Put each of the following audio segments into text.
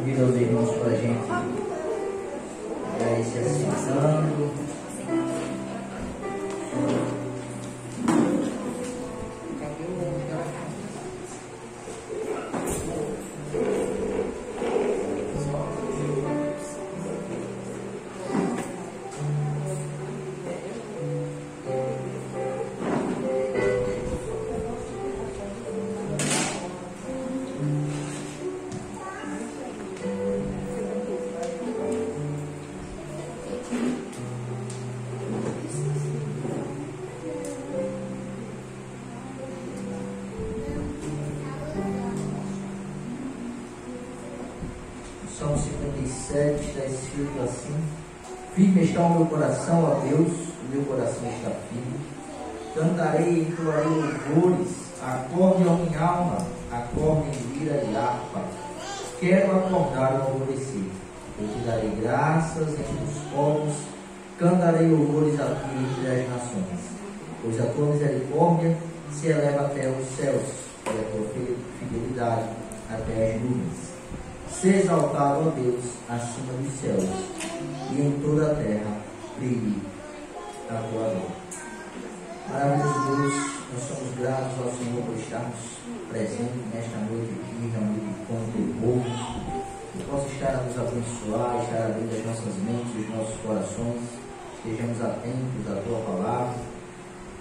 Convido os irmãos para a gente já ir se assentando. Salmo 57 está escrito assim: firme está o meu coração, ó Deus, o meu coração está firme. Cantarei e entoarei louvores, acorde, ó minha alma, acorde em lira e harpa. Quero acordar o alvorecer, eu te darei graças entre os povos, cantarei louvores a ti entre as nações. Pois a tua misericórdia se eleva até os céus, e a tua fidelidade até as nuvens. Seja exaltado, ó Deus, acima dos céus, e em toda a terra brilhe a tua glória. Maravilhoso Deus, nós somos gratos ao Senhor por estarmos presentes nesta noite aqui, reunidos com o teu povo, que possa estar a nos abençoar, estar abrindo as nossas mentes, os nossos corações, estejamos atentos à tua palavra,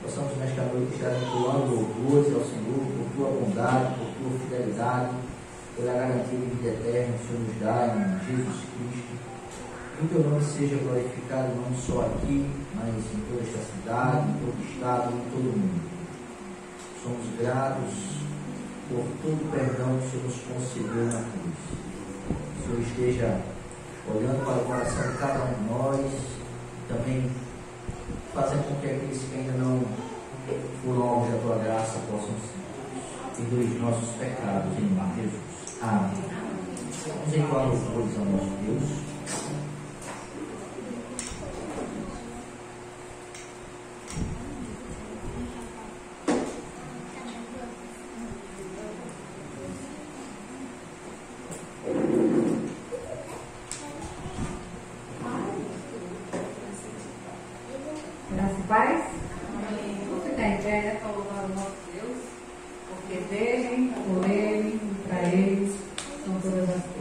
possamos nesta noite estar entoando louvores ao Senhor por tua bondade, por tua fidelidade, pela garantia de vida eterna que o Senhor nos dá em Jesus Cristo. Que o teu nome seja glorificado não só aqui, mas em toda esta cidade, em todo o estado, em todo o mundo. Somos gratos por todo o perdão que o Senhor nos concedeu na cruz. Que o Senhor esteja olhando para o coração de cada um de nós, também fazendo com que aqueles que ainda não foram alvos da tua graça possam ser. Perdoe os nossos pecados em nome de Jesus. Amém. Vamos entoar louvores ao nosso Deus. Graça e paz. Vamos ficar em pé para louvar o nosso Deus, porque dele, por ele e para ele são todas as coisas.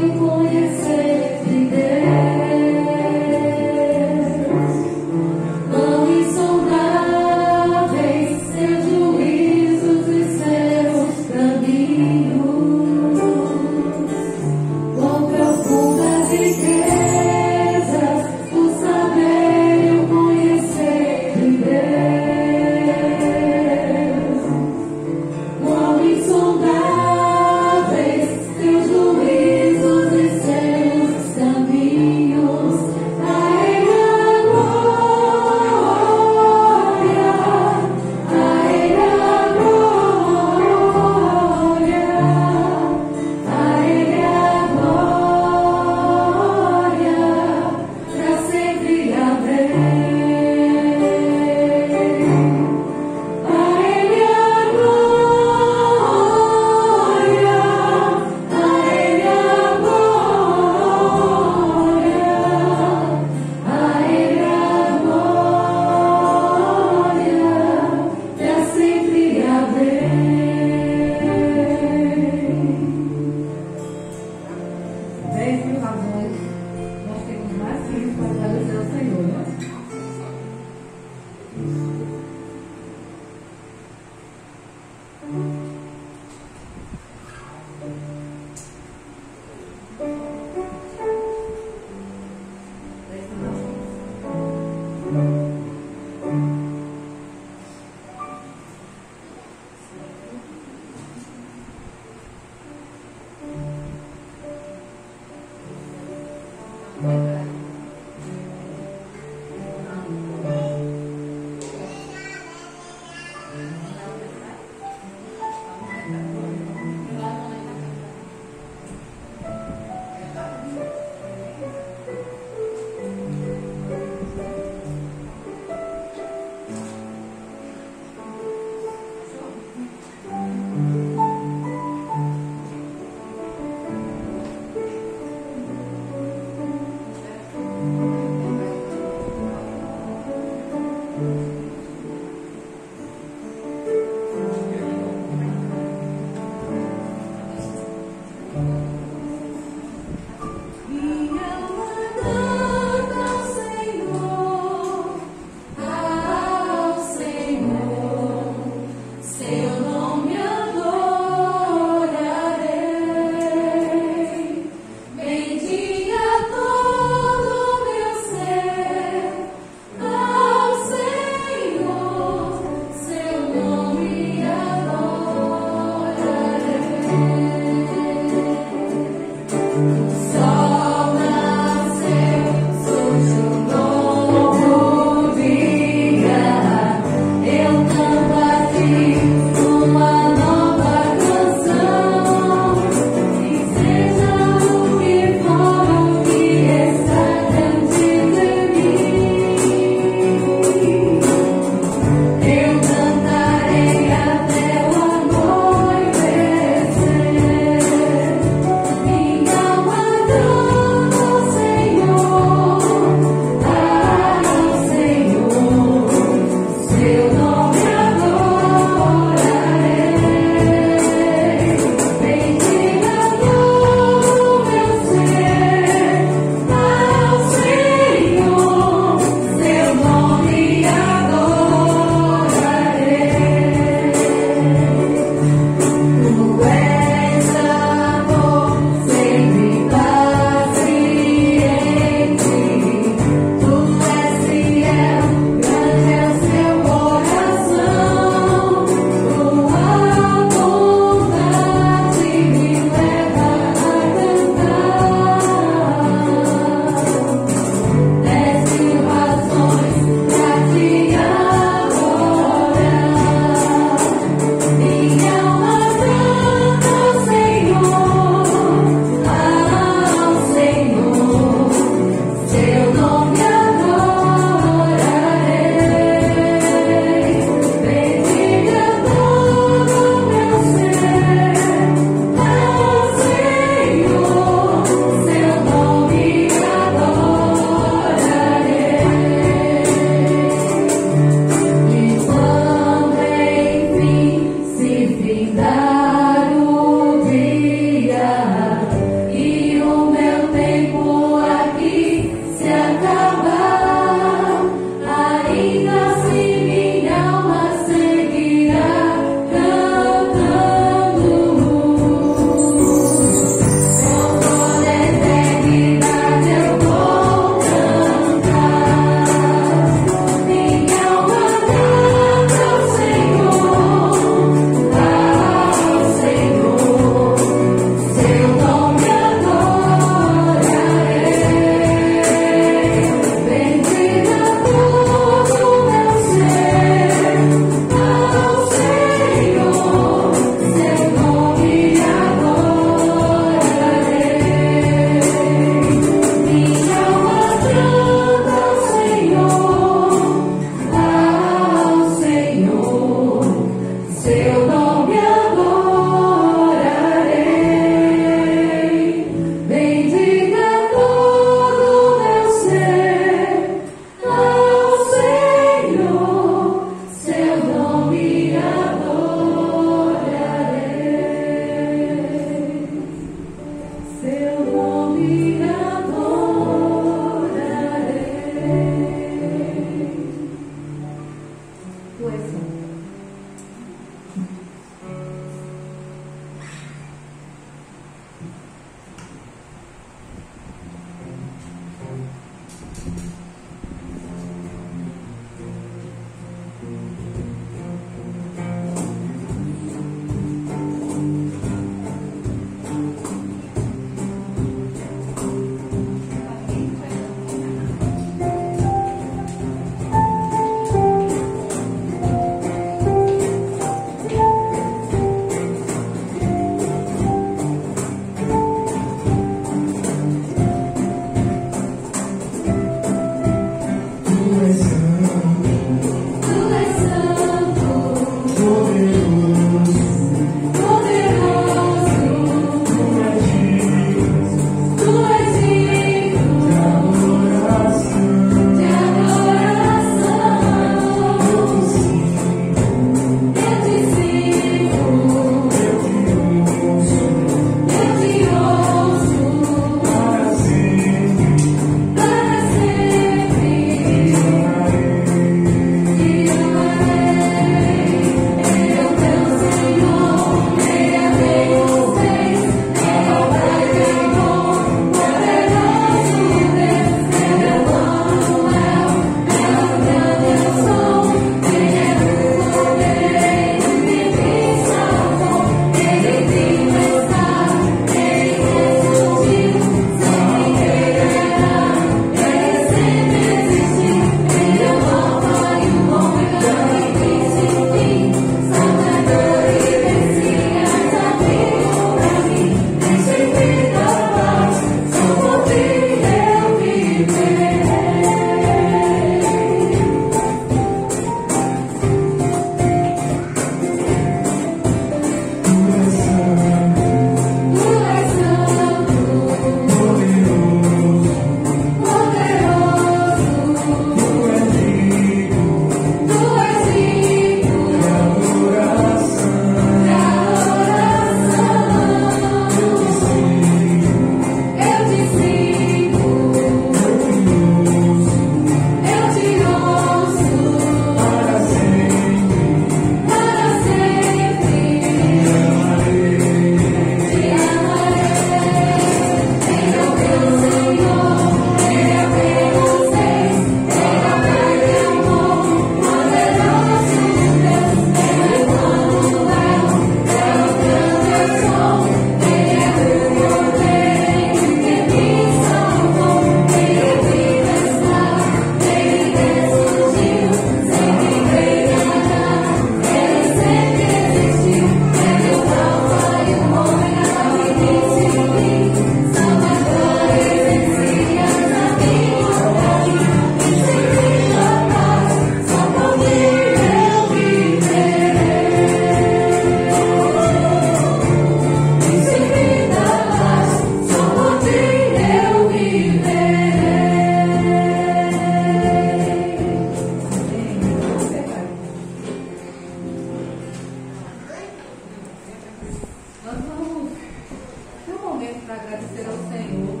agradecer ao Senhor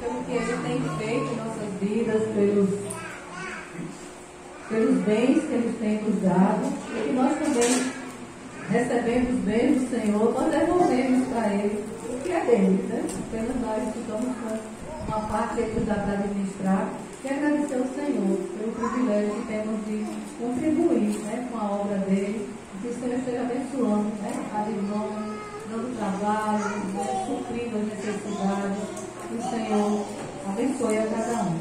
pelo que Ele tem feito em nossas vidas, pelos bens que Ele tem nos dado, e que nós também recebemos os bens do Senhor, nós devolvemos para Ele o que é dele, né? Apenas nós ficamos com uma parte que Ele dá para administrar, e agradecer ao Senhor pelo privilégio que temos de contribuir, né, com a obra dele, que o Senhor esteja abençoando, né, a irmã, dando trabalho, né, suprindo as necessidades, que o Senhor abençoe a cada um.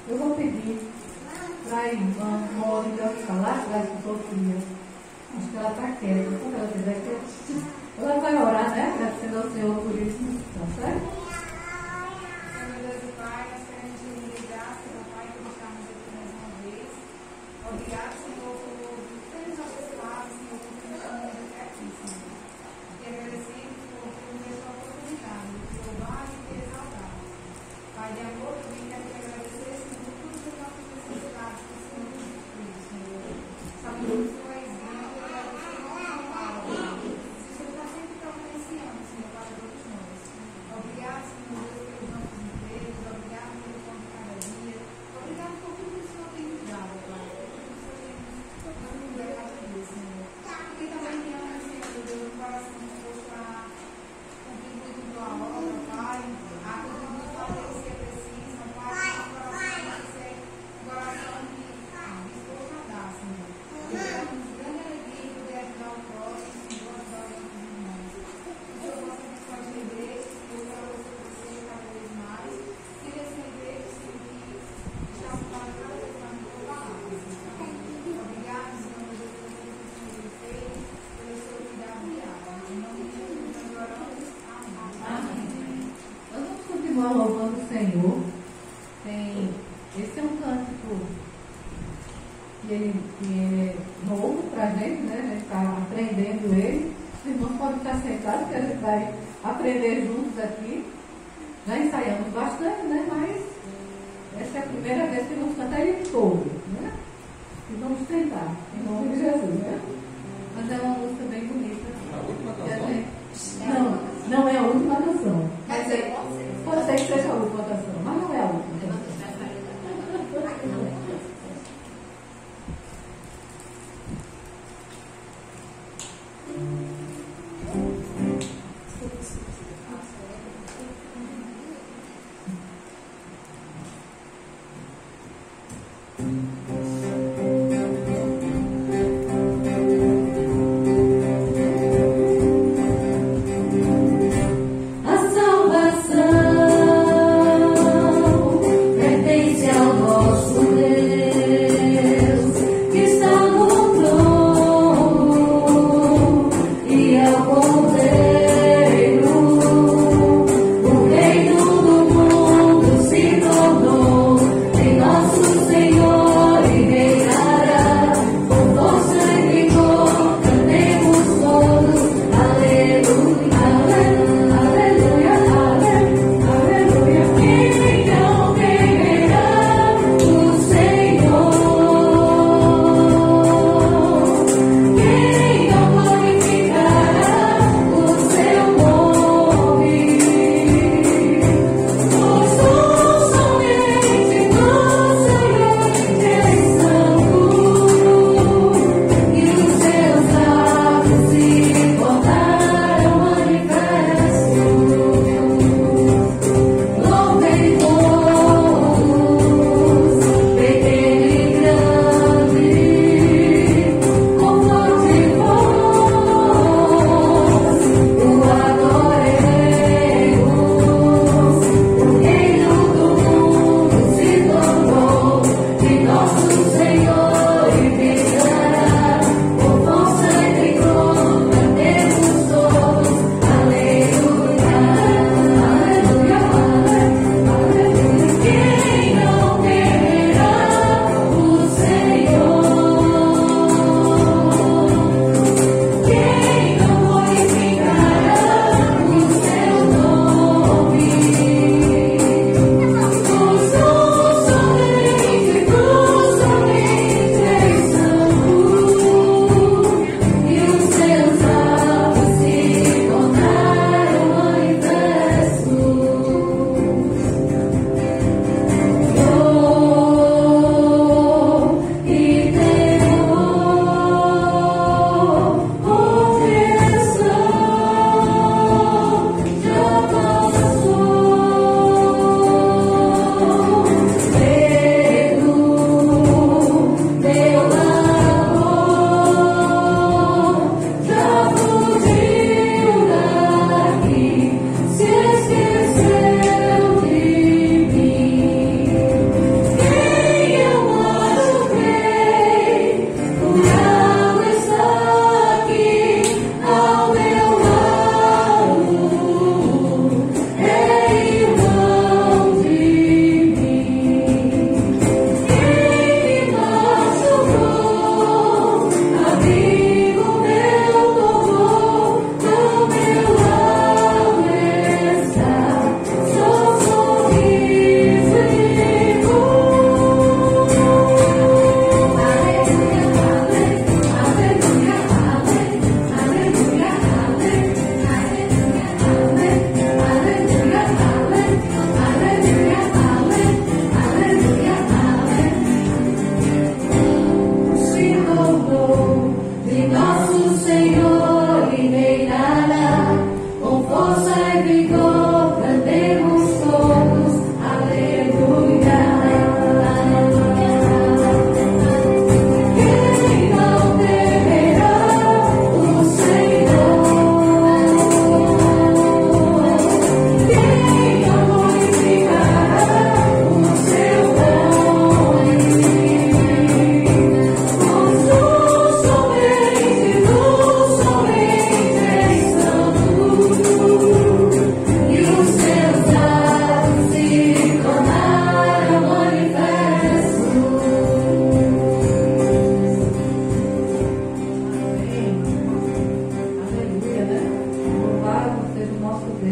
Eu vou pedir para a irmã Mônica falar atrás de Sofia. Acho que ela está quieta. Quando ela estiver quieta, ela vai orar, né? Agradecendo ao Senhor por isso. Tá certo? Senhor Deus e Pai, nós queremos te render graças, ó Pai, por estarmos aqui mais uma vez. Obrigado, Senhor, por termos abençoado, Senhor, por termos chamado até aqui, Senhor. E agradecemos por termos essa oportunidade de louvar e de exaltar. Pai de amor, também quero te agradecer, Senhor, por todas as nossas necessidades que o Senhor nos supriu, Senhor. Sabemos que o Senhor é grande, eu agradeço o nosso Pai. O Senhor está sempre providenciando, Senhor, para todos nós. Obrigado, Senhor Deus, pelos nossos empregos, obrigado pelo pão de cada dia, obrigado por tudo que o Senhor tem nos dado, Pai, por tudo que o Senhor tem nos dado a cada dia, Senhor. Porque também me ama, Senhor Deus, no coração disposto a contribuir com tua obra, Pai, a contribuir com aqueles que precisam, Pai, com o coração que ser um coração disposto a dar, Senhor. Obrigado, grande alegria em poder ajudar o próximo, Senhor, ajudar os nossos irmãos. O Senhor possa abençoar a igreja, Senhor, para você crescer cada vez mais. E nessa igreja, Senhor, que está ocupado cada vez mais com a tua palavra, Senhor. Obrigado, Senhor, Deus, por tudo que o Senhor tem feito, pelo seu cuidado diário. Em nome de Jesus, nós oramos. Amém. Nós vamos continuar louvando o Senhor. Esse é um cântico que ele é novo para a gente, né? A gente está aprendendo ele. Os irmãos podem ficar sentados, que a gente vai aprender juntos aqui. Já ensaiamos bastante, né? Mas essa é a primeira vez que vamos cantar ele todo, né? E vamos tentar, em nome de Jesus, né? Mas é uma música bem bonita. Não é a última canção. Mas pode ser que seja a última canção, mas não é a última canção.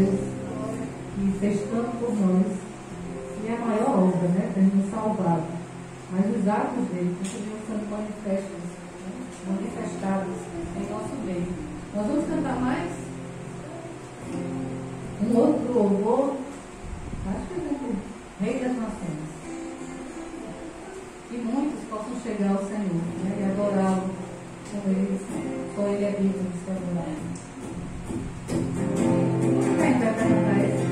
Deus que fez tanto por nós. E é a maior obra, né? Ter nos salvado. Mas os atos dele continuam sendo manifestados em nosso meio. Nós vamos cantar mais um outro louvor. Acho que é o Rei das Nações. Que muitos possam chegar ao Senhor, né? E adorá-lo com eles. Só Ele é digno de ser adorado. Quem vai cantar esse?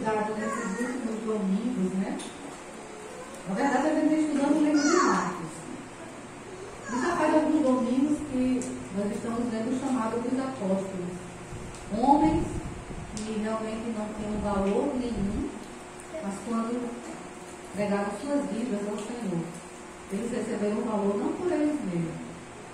estudado nesses últimos domingos, né? Na verdade, a gente está estudando o livro de Marcos. E já faz alguns domingos que nós estamos vendo o chamado dos apóstolos. Homens que realmente não tinham valor nenhum, mas quando entregaram suas vidas ao Senhor, eles receberam valor não por eles mesmos,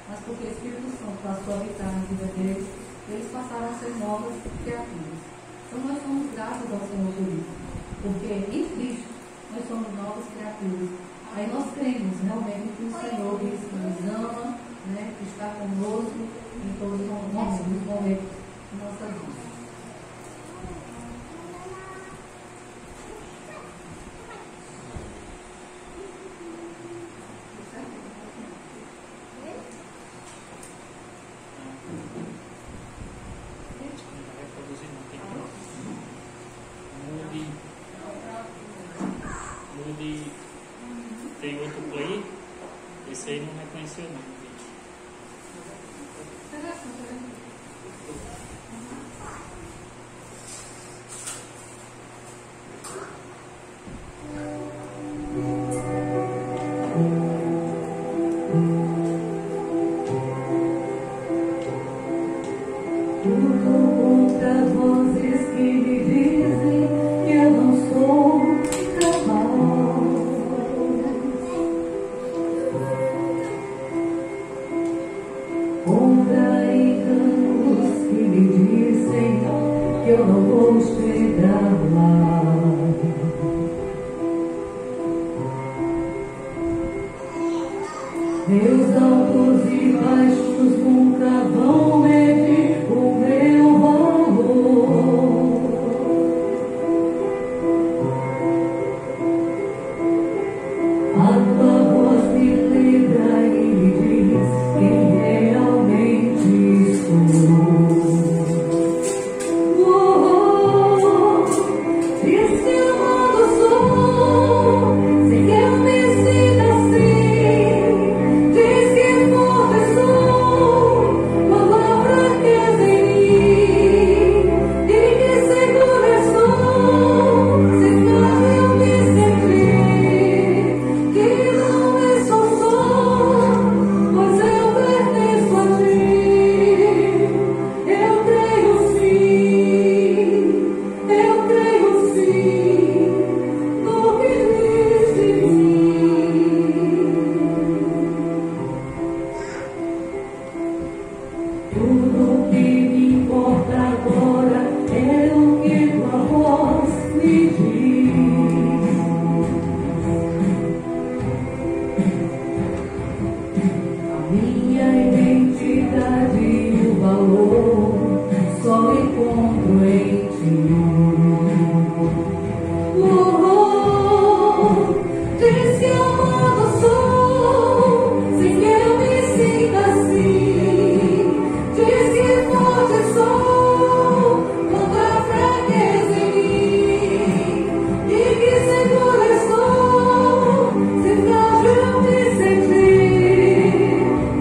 mas porque o Espírito Santo passou a habitar na vida deles eles passaram a ser novas criaturas. Então nós somos gratos ao Senhor por isso, porque em Cristo nós somos novas criaturas. Aí nós cremos realmente que o Senhor diz que nos ama, né, que está conosco em todos os momentos de nossa vida. Tem outro play, esse aí não reconheceu não. Meus altos e baixos nunca vão medir o meu valor. A tua voz me lembra e me diz quem realmente sou. Diz que amado sou, sem que eu me sinta assim. Diz que forte sou, quando há fraqueza em mim. E que segura sou, se frágil me sentir. Que não estou só, pois eu pertenço a ti. Eu creio sim, eu creio sim, no que diz de mim. Tudo que me importa agora é o que tua voz me diz. A minha identidade e o valor só encontro em ti. Diz que amado sou, sem que eu me sinta assim. Diz que forte sou, quando há fraqueza em mim. E que segura sou, se frágil me sentir.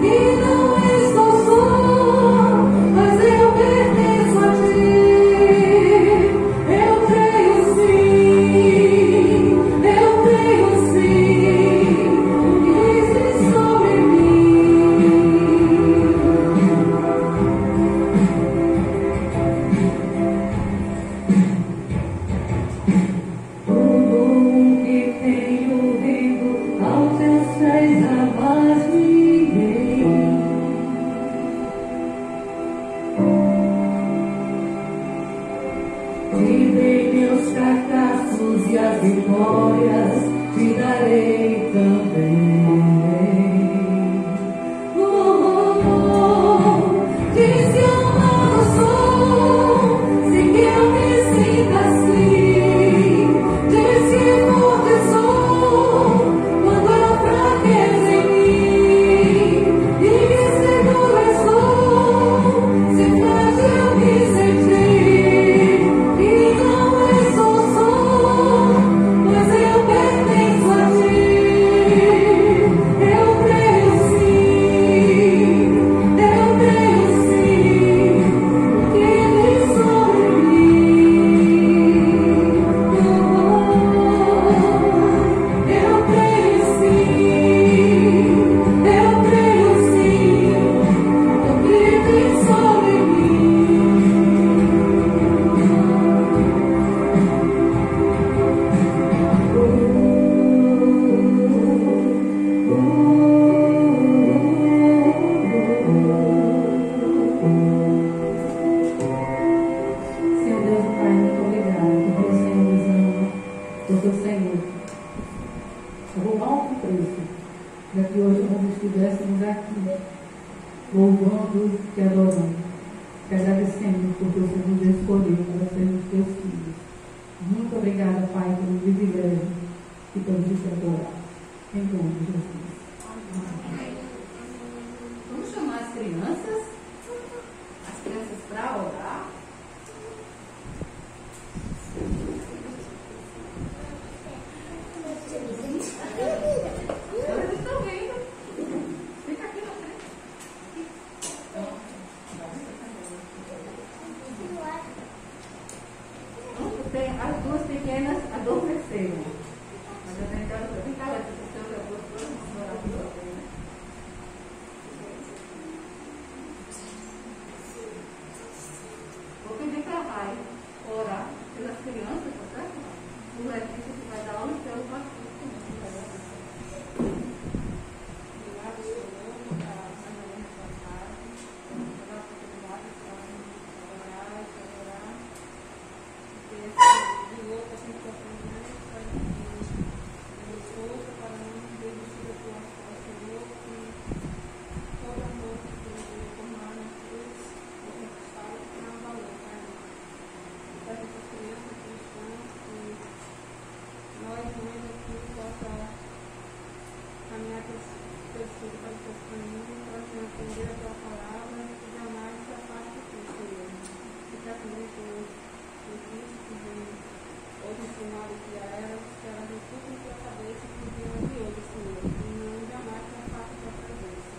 E não estou só, mas eu pertenço a ti. Eu creio sim, eu creio sim, dizes sobre mim. Tudo que tenho vindo aos teus pés jamais ninguém. Te dei meus fracassos e as vitórias, te darei também. Diz que amado sou, sem que eu me sinta assim. Diz que forte sou, quando há fraqueza em mim. E que segura sou, se frágil me sentir. E não estou só, pois eu pertenço a ti. louvando e adorando, te agradecendo por você nos escolher para sermos teus filhos. Muito obrigada, Pai, pelo privilégio que podemos adorar. Em nome de Jesus. Amém. Vamos chamar as crianças para orar. Elas estão vindo. Fica aqui na frente. As duas pequenas adormeceram. Mas eu tentando ficar lá, vou pedir para a Rai orar pelas crianças, tá certo? O Letícia que vai dar aula e pelo pastor. Obrigada, Senhor, por a manhã da sua casa, pela oportunidade de orar, ter esse outro assim que eu aprendi, para que força para não desistir da tua força, Senhor, que todo amor que tu nos formar na cruz, vou conquistar o que não valor, Pai. Para essas crianças cristãs, que nós, mães aqui, possa caminhar com os teus filhos para os teus caminhos, para te entender a tua palavra e jamais se afaste de ti, Senhor. Fica também com os filhos que vem hoje ensinar o que a elas, que elas não ficam em tua cabeça que dia de hoje, Senhor, e não jamais se afaste da tua presença.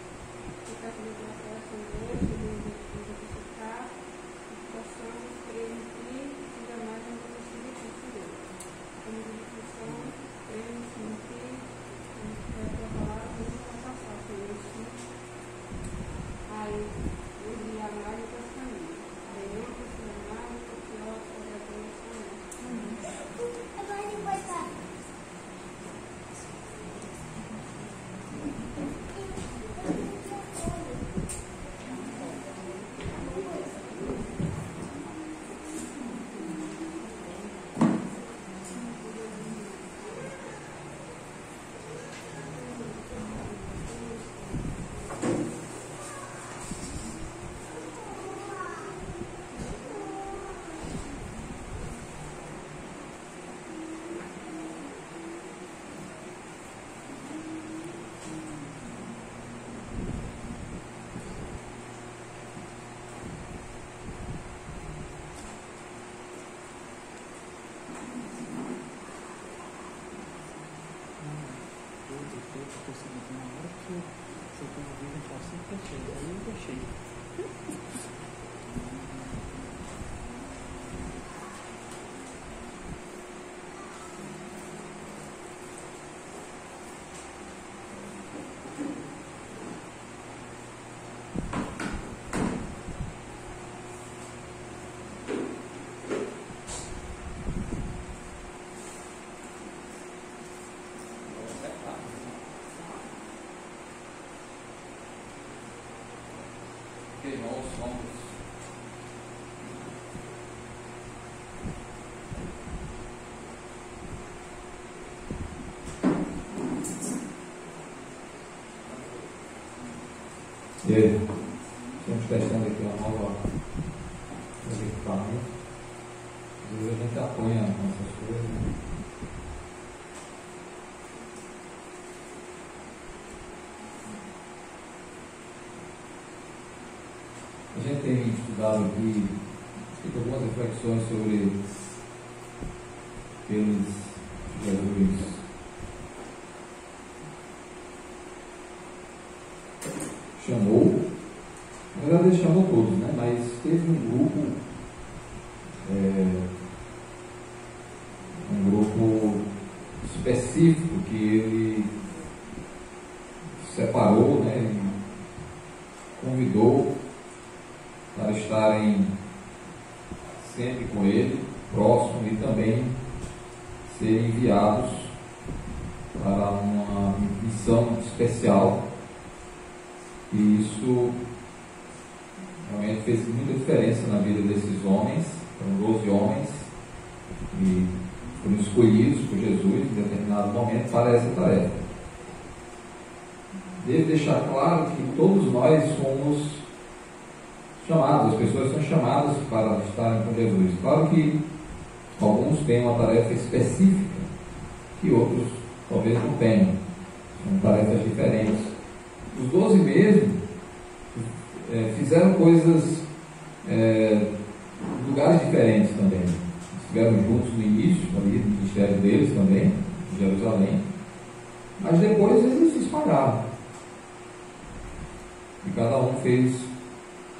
Fica também com a tua Senhor, que nos identificar, que possamos crer em ti e jamais nos desistir de ti, Senhor. Como dedicação, cremos em ti, a tua palavra, nos passar, Senhor, sim. Ai, nos guiar mais nos teus caminhos. Venhamos a se amar e confiar sobre a tua Senhor. Irmãos, vamos estamos testando aqui uma nova equipamento. Às vezes a gente apanha essas coisas. A gente tem estudado aqui, feito algumas reflexões sobre eles, Jesus chamou, na verdade ele chamou todos, né? Mas teve um grupo específico que ele separou, né? E convidou para estarem sempre com ele, próximo, e também serem enviados para uma missão especial. E isso realmente fez muita diferença na vida desses homens. Foram 12 homens e foram escolhidos por Jesus em determinado momento para essa tarefa. deve deixar claro que todos nós somos chamados, as pessoas são chamadas para estarem com Jesus. Claro que alguns têm uma tarefa específica que outros talvez não tenham, são tarefas diferentes. Os 12 mesmo fizeram coisas em lugares diferentes também. Estiveram juntos no início, ali, no ministério deles também, em Jerusalém, mas depois eles se espalharam. E cada um fez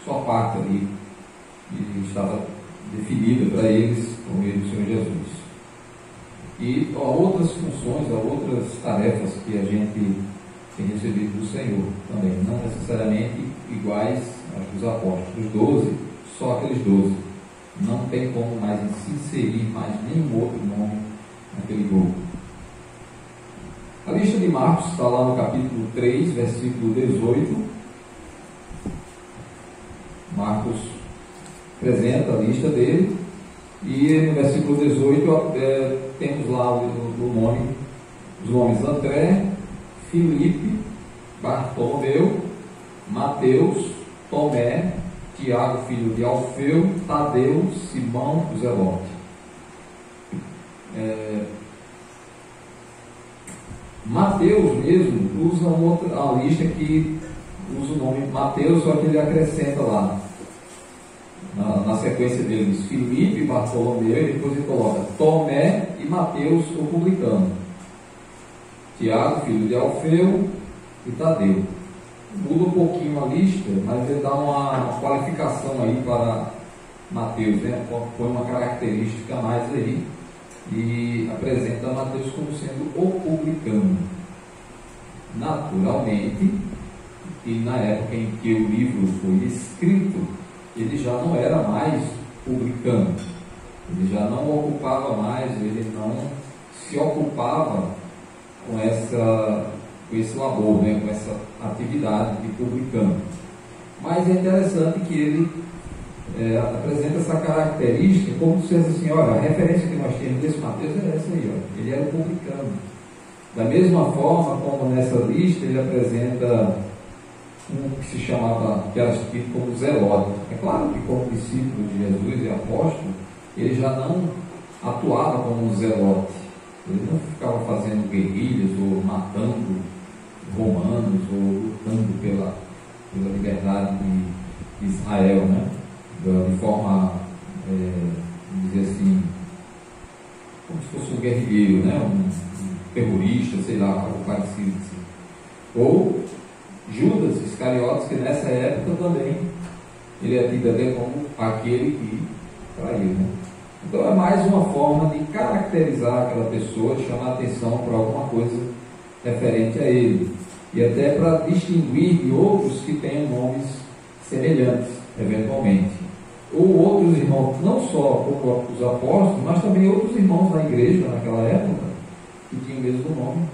sua parte ali, e estava definida para eles por meio do Senhor Jesus. E há outras funções, há outras tarefas que a gente tem recebido do Senhor também, não necessariamente iguais às dos apóstolos. Os 12, só aqueles 12. Não tem como mais se inserir mais nenhum outro nome naquele grupo. A lista de Marcos está lá no capítulo 3, versículo 18. Marcos apresenta a lista dele, e no versículo 18 temos lá os nomes André, Filipe, Bartolomeu, Mateus, Tomé, Tiago, filho de Alfeu, Tadeu, Simão, o Zelote. Mateus mesmo usa uma lista que usa o nome Mateus, só que ele acrescenta lá na sequência deles Filipe, Bartolomeu, e depois ele coloca Tomé e Mateus, o publicano, Tiago, filho de Alfeu, e Tadeu. Muda um pouquinho a lista, mas ele dá uma qualificação aí para Mateus, né? Põe uma característica a mais aí e apresenta Mateus como sendo o publicano. Naturalmente, e na época em que o livro foi escrito, ele já não era mais publicano, ele já não ocupava mais, ele não se ocupava com esse labor, né, com essa atividade de publicano. Mas é interessante que ele apresenta essa característica como se fosse assim, olha, a referência que nós temos desse Mateus é essa aí, ó, ele era publicano. Da mesma forma como nessa lista ele apresenta um que se chamava, que era escrito como Zelote. É claro que como discípulo de Jesus e apóstolo, ele já não atuava como um zelote, ele não ficava fazendo guerrilhas ou matando romanos ou lutando pela liberdade de Israel, né? De forma, vamos dizer assim, como se fosse um guerrilheiro, né? Um terrorista, sei lá, algo parecido assim. Ou Judas Iscariotes, que nessa época também ele é tido até como aquele que traiu, né? Então é mais uma forma de caracterizar aquela pessoa, de chamar a atenção para alguma coisa referente a ele, e até para distinguir de outros que tenham nomes semelhantes, eventualmente, ou outros irmãos, não só como os apóstolos, mas também outros irmãos da igreja naquela época que tinham o mesmo nome.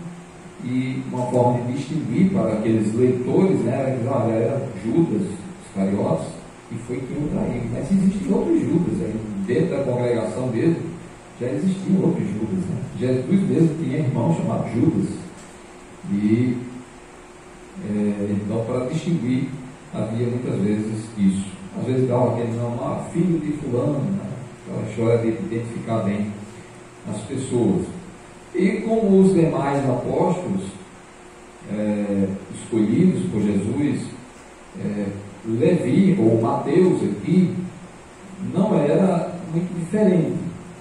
E uma forma de distinguir para aqueles leitores, né, olha, era Judas Iscariotes, e foi quem o traiu. Mas existem outros Judas aí, dentro da congregação mesmo, já existiam outros Judas, né? Jesus mesmo tinha irmão chamado Judas, e então para distinguir havia muitas vezes isso. Às vezes dava aquele nome, filho de fulano, né? Aquela história de identificar bem as pessoas. E como os demais apóstolos escolhidos por Jesus, Levi, ou Mateus aqui, não era muito diferente.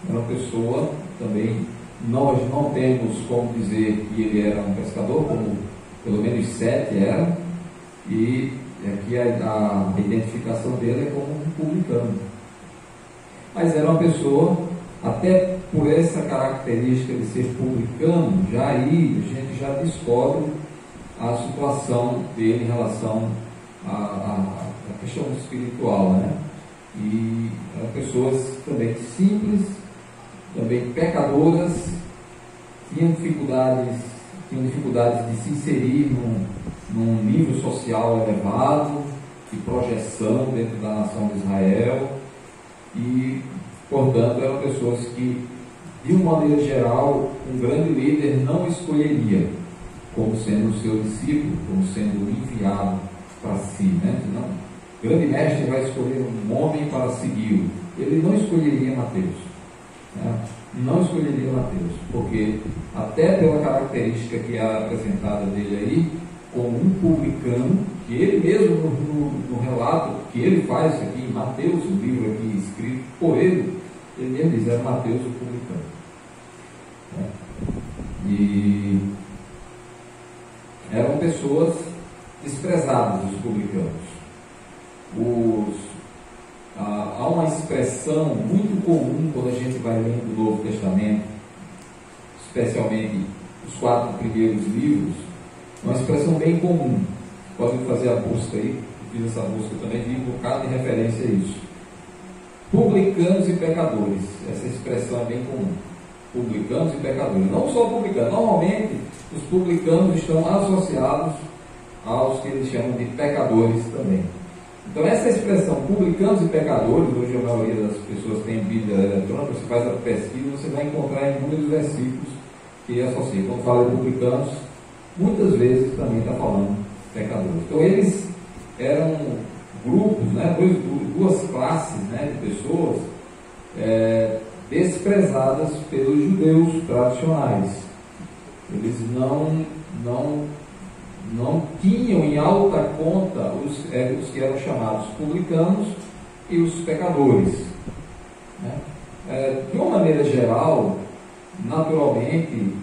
Era uma pessoa também, nós não temos como dizer que ele era um pescador, como pelo menos 7 eram, e aqui a identificação dele é como um publicano. Mas era uma pessoa, até por essa característica de ser publicano, já aí a gente já descobre a situação dele em relação à questão espiritual, né? E eram pessoas também simples, também pecadoras, tinham dificuldades de se inserir num nível social elevado, de projeção dentro da nação de Israel, e portanto eram pessoas que, de uma maneira geral, um grande líder não escolheria. como sendo o seu discípulo, como sendo enviado para si, né? Não, o grande mestre vai escolher um homem para segui-lo. Ele não escolheria Mateus, né? Não escolheria Mateus, porque até pela característica que é apresentada dele aí, como um publicano, que ele mesmo no relato que ele faz aqui em Mateus, o livro aqui escrito por ele mesmo diz, era Mateus o publicano, né? E eram pessoas desprezadas, os publicanos. Há uma expressão muito comum quando a gente vai lendo o Novo Testamento, especialmente os 4 primeiros livros, uma expressão bem comum. Podem fazer a busca aí, eu fiz essa busca também, vi um bocado de referência a isso. Publicanos e pecadores, essa expressão é bem comum. Publicanos e pecadores, não só publicanos, normalmente os publicanos estão associados aos que eles chamam de pecadores também. Então essa expressão publicanos e pecadores, hoje a maioria das pessoas tem Bíblia eletrônica, você faz a pesquisa, você vai encontrar em inúmeros versículos que associam. Quando fala de publicanos, muitas vezes também está falando pecadores. Então eles eram grupos, né, duas classes, né, de pessoas desprezadas pelos judeus tradicionais. Eles não tinham em alta conta os que eram chamados publicanos e os pecadores, né? De uma maneira geral, naturalmente,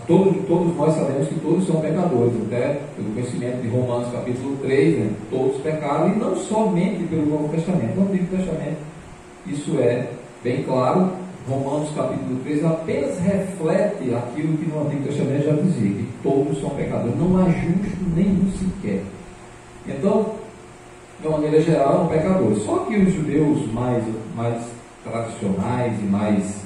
todos nós sabemos que todos são pecadores, até pelo conhecimento de Romanos capítulo 3, né? Todos pecaram, e não somente pelo Novo Testamento. No Antigo Testamento isso é bem claro. Romanos capítulo 3 apenas reflete aquilo que no Antigo Testamento já dizia, que todos são pecadores, não há justo nenhum sequer. Então, de uma maneira geral, eram pecadores. Só que os judeus mais tradicionais e mais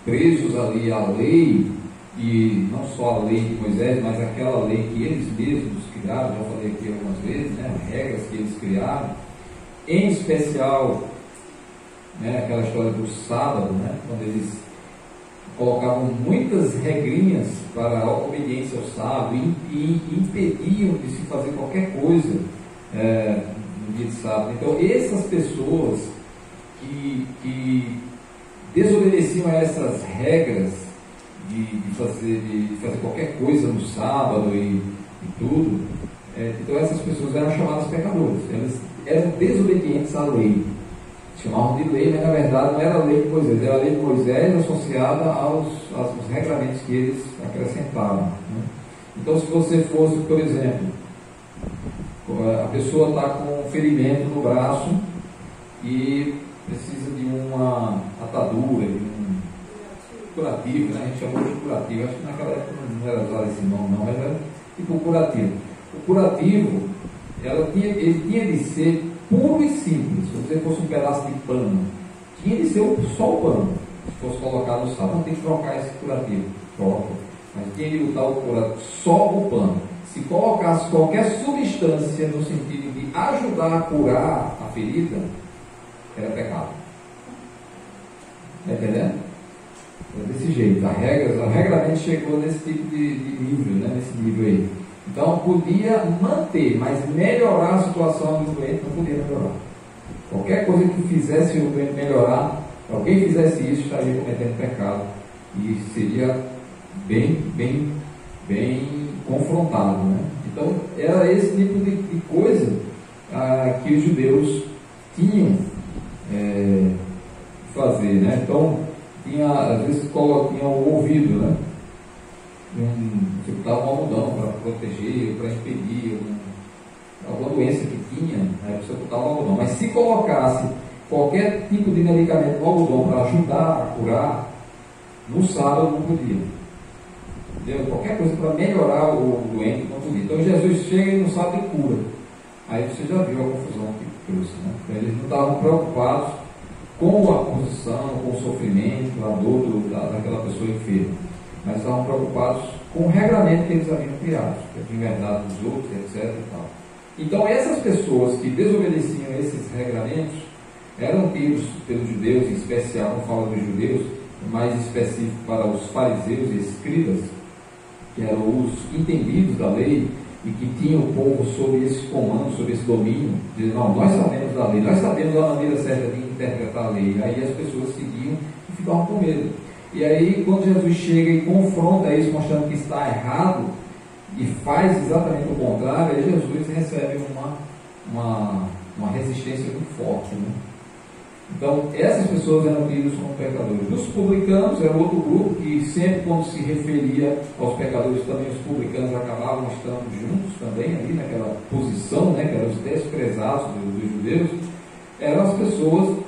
presos ali à lei, e não só a lei de Moisés, mas aquela lei que eles mesmos criaram, já falei aqui algumas vezes, né, regras que eles criaram, em especial, né, aquela história do sábado, né, quando eles colocavam muitas regrinhas para a obediência ao sábado e impediam de se fazer qualquer coisa no dia de sábado. Então essas pessoas que desobedeciam a essas regras de fazer qualquer coisa no sábado e tudo, então essas pessoas eram chamadas pecadores. Elas eram desobedientes à lei. Chamavam de lei, mas na verdade não era a lei de Moisés, era a lei de Moisés associada aos regramentos que eles acrescentavam, né? Então, se você fosse, por exemplo, a pessoa está com um ferimento no braço e precisa de uma atadura, de um curativo, né? A gente chamou de curativo, acho que naquela época não era usado esse nome, não, mas era tipo curativo. O curativo, ele tinha de ser puro e simples. Se você fosse um pedaço de pano, tinha de ser só o pano. Se fosse colocar no sal, não tem que trocar esse curativo, troca. Mas tinha de botar o curativo, só o pano. Se colocasse qualquer substância no sentido de ajudar a curar a ferida, era pecado. Está entendendo? É desse jeito. A regramento chegou nesse tipo de nível, né? Nesse nível aí. Então podia manter, mas melhorar a situação do doente não podia melhorar. Qualquer coisa que fizesse o doente melhorar, alguém fizesse isso, estaria cometendo pecado e seria bem confrontado, né? Então era esse tipo de coisa que os judeus tinham fazer, né? Então às vezes tinha o ouvido, né? Você botava um algodão para proteger, para impedir alguma doença que tinha, né? Você botava um algodão. Mas se colocasse qualquer tipo de medicamento no algodão para ajudar a curar, no sábado não podia. Entendeu? Qualquer coisa para melhorar o doente não podia. Então Jesus chega e no sábado e cura. Aí você já viu a confusão que trouxe, né? Então, eles não estavam preocupados com a posição, com o sofrimento, a dor daquela pessoa enferma, mas estavam preocupados com o regramento que eles haviam criado, que é de verdade dos outros, etc. E tal. Então essas pessoas que desobedeciam esses regramentos eram tidos pelos judeus, em especial, quando fala dos judeus, mais específico para os fariseus e escribas, que eram os entendidos da lei e que tinham o povo sob esse comando, sob esse domínio, dizendo, não, nós sabemos da lei, nós sabemos a maneira certa de interpretar a lei. Aí as pessoas seguiam e ficavam com medo. E aí, quando Jesus chega e confronta isso, mostrando que está errado, e faz exatamente o contrário, aí Jesus recebe uma resistência muito forte, né? Então, essas pessoas eram tidas como pecadores. Os publicanos eram outro grupo que sempre, quando se referia aos pecadores, também os publicanos acabavam estando juntos também, ali naquela posição, né, que eram os desprezados dos judeus. Eram as pessoas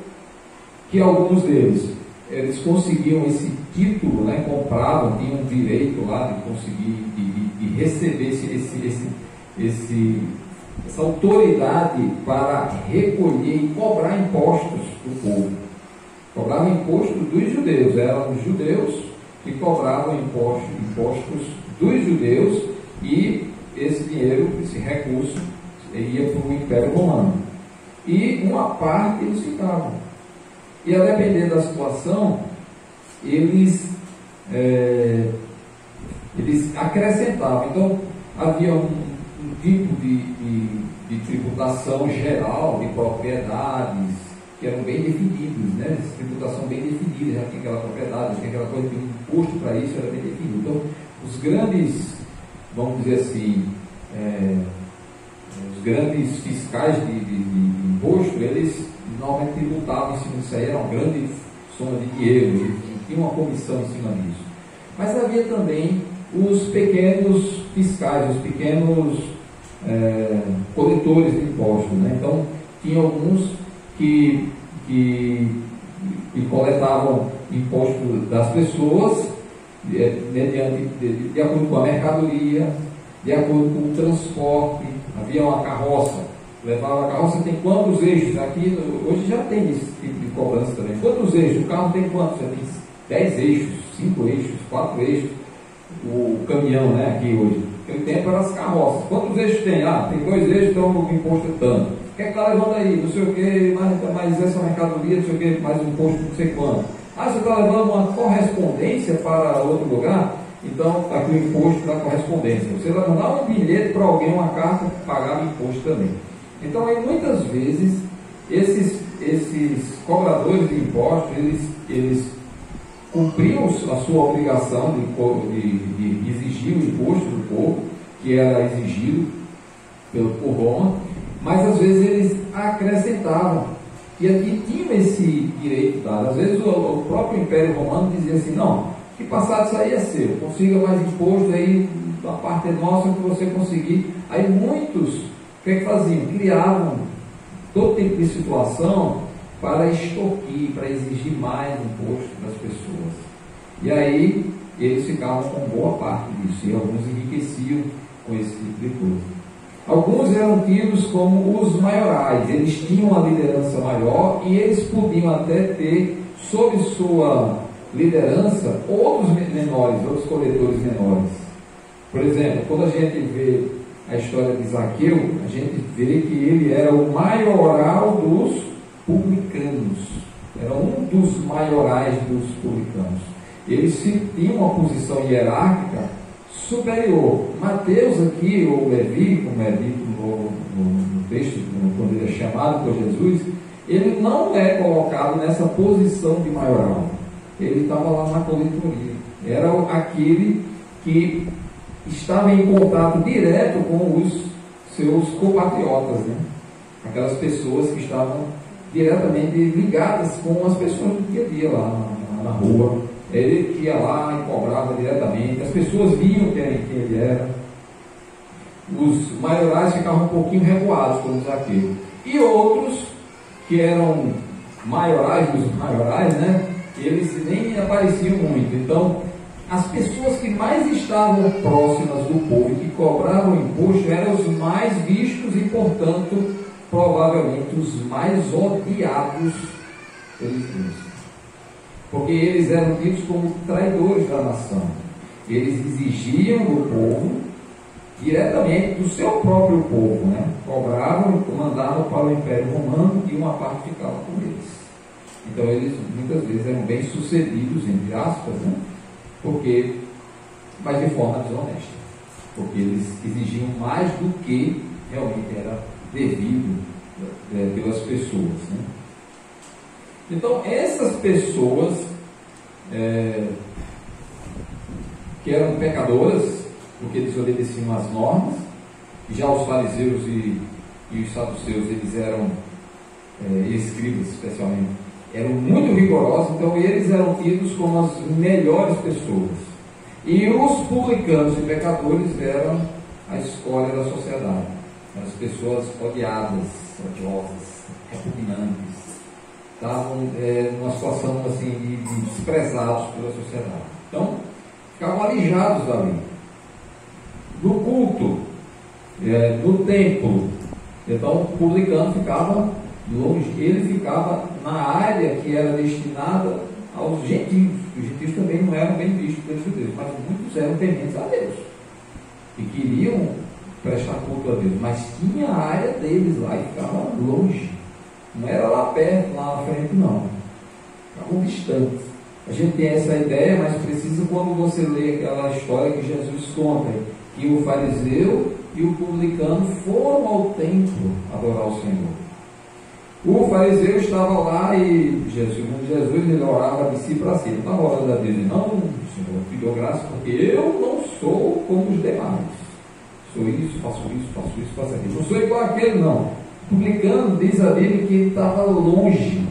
que alguns deles, eles conseguiam esse título, né, compravam, tinham um direito lá de conseguir, de receber essa autoridade para recolher e cobrar impostos do povo. Cobravam imposto dos judeus, eram os judeus que cobravam impostos dos judeus, e esse dinheiro, esse recurso, ia para o Império Romano. E uma parte eles ficavam. E a depender da situação, eles acrescentavam. Então, havia um tipo de tributação geral de propriedades que eram bem definidos, né? Tributação bem definida, já tinha aquela propriedade, já tinha aquela coisa, tinha um imposto para isso, era bem definido. Então, os grandes, vamos dizer assim, os grandes fiscais de imposto, eles normalmente tributavam em cima disso aí, era uma grande soma de dinheiro, eles tinham uma comissão em cima disso. Mas havia também os pequenos fiscais, os pequenos coletores de impostos, né? Então, tinha alguns que coletavam impostos das pessoas de acordo com a mercadoria, de acordo com o transporte. Havia uma carroça, levava a carroça, tem quantos eixos? Aqui, hoje já tem esse tipo de cobrança também. Quantos eixos? O carro tem quantos? Já tem 10 eixos, 5 eixos, 4 eixos. O caminhão, né, aqui hoje. Naquele tempo eram as carroças. Quantos eixos tem? Ah, tem 2 eixos, então o imposto é tanto. O que é que está levando aí? Não sei o que, mais essa mercadoria, não sei o que, mais um imposto, não sei quanto. Ah, você está levando uma correspondência para outro lugar? Então, está aqui o imposto da correspondência. Você vai mandar um bilhete para alguém, uma carta, pagava imposto também. Então, aí, muitas vezes, esses cobradores de impostos, eles cumpriam a sua obrigação de exigir o imposto do povo, que era exigido por Roma, mas às vezes eles acrescentavam, e aqui tinham esse direito dado. Às vezes o próprio Império Romano dizia assim, não, que passado isso aí é seu, consiga mais imposto, aí a parte é nossa, que você conseguir. Aí muitos, o que é que faziam? Criavam todo tipo de situação para extorquir, para exigir mais imposto das pessoas. E aí eles ficavam com boa parte disso, e alguns enriqueciam com esse tipo de coisa. Alguns eram tidos como os maiorais, eles tinham uma liderança maior e eles podiam até ter sob sua liderança outros menores, outros coletores menores. Por exemplo, quando a gente vê a história de Zaqueu, a gente vê que ele era o maioral dos publicanos, era um dos maiorais dos publicanos. Eles tinham uma posição hierárquica superior. Mateus aqui, ou Levi, como é dito no texto, quando ele é chamado por Jesus, ele não é colocado nessa posição de maioral. Ele estava lá na coletoria. Era aquele que estava em contato direto com os seus compatriotas, né? Aquelas pessoas que estavam diretamente ligadas com as pessoas do dia a dia lá na rua. Ele ia lá e cobrava diretamente, as pessoas viam quem ele era. Os maiorais ficavam um pouquinho recuados com Zaqueu. E outros, que eram maiorais dos maiorais, né? Eles nem apareciam muito. Então, as pessoas que mais estavam próximas do povo e que cobravam imposto eram os mais vistos e, portanto, provavelmente os mais odiados pelos judeus. Porque eles eram tidos como traidores da nação. Eles exigiam do povo, diretamente do seu próprio povo, né? Cobravam e mandavam para o Império Romano e uma parte ficava com eles. Então eles muitas vezes eram bem sucedidos, entre aspas, né? Mas de forma desonesta, porque eles exigiam mais do que realmente era devido pelas pessoas, né? Então essas pessoas que eram pecadoras, porque desobedeciam às normas, já os fariseus e os saduceus, eles eram, escribas especialmente, eram muito rigorosos, então eles eram tidos como as melhores pessoas. E os publicanos e pecadores eram a escória da sociedade, as pessoas odiadas, odiosas, repugnantes, estavam numa situação assim de desprezados pela sociedade. Então, ficavam alijados dali. No culto, no templo, então o publicano ficava longe, ele ficava na área que era destinada aos gentios. Os gentios também não eram bem vistos pelos judeus, mas muitos eram tementes a Deus e queriam prestar culto a Deus, mas tinha a área deles lá e ficava longe, não era lá perto, lá na frente, não, ficavam distantes. A gente tem essa ideia, mas precisa quando você lê aquela história que Jesus conta, que o fariseu e o publicano foram ao templo adorar o Senhor. O fariseu estava lá e Jesus ele orava de si para si. Ele estava orando a Deus e não, Senhor, te dou graça porque eu não sou como os demais. Sou isso, faço aquilo. Não sou igual àquele, não. O publicano diz a Bíblia que ele estava longe,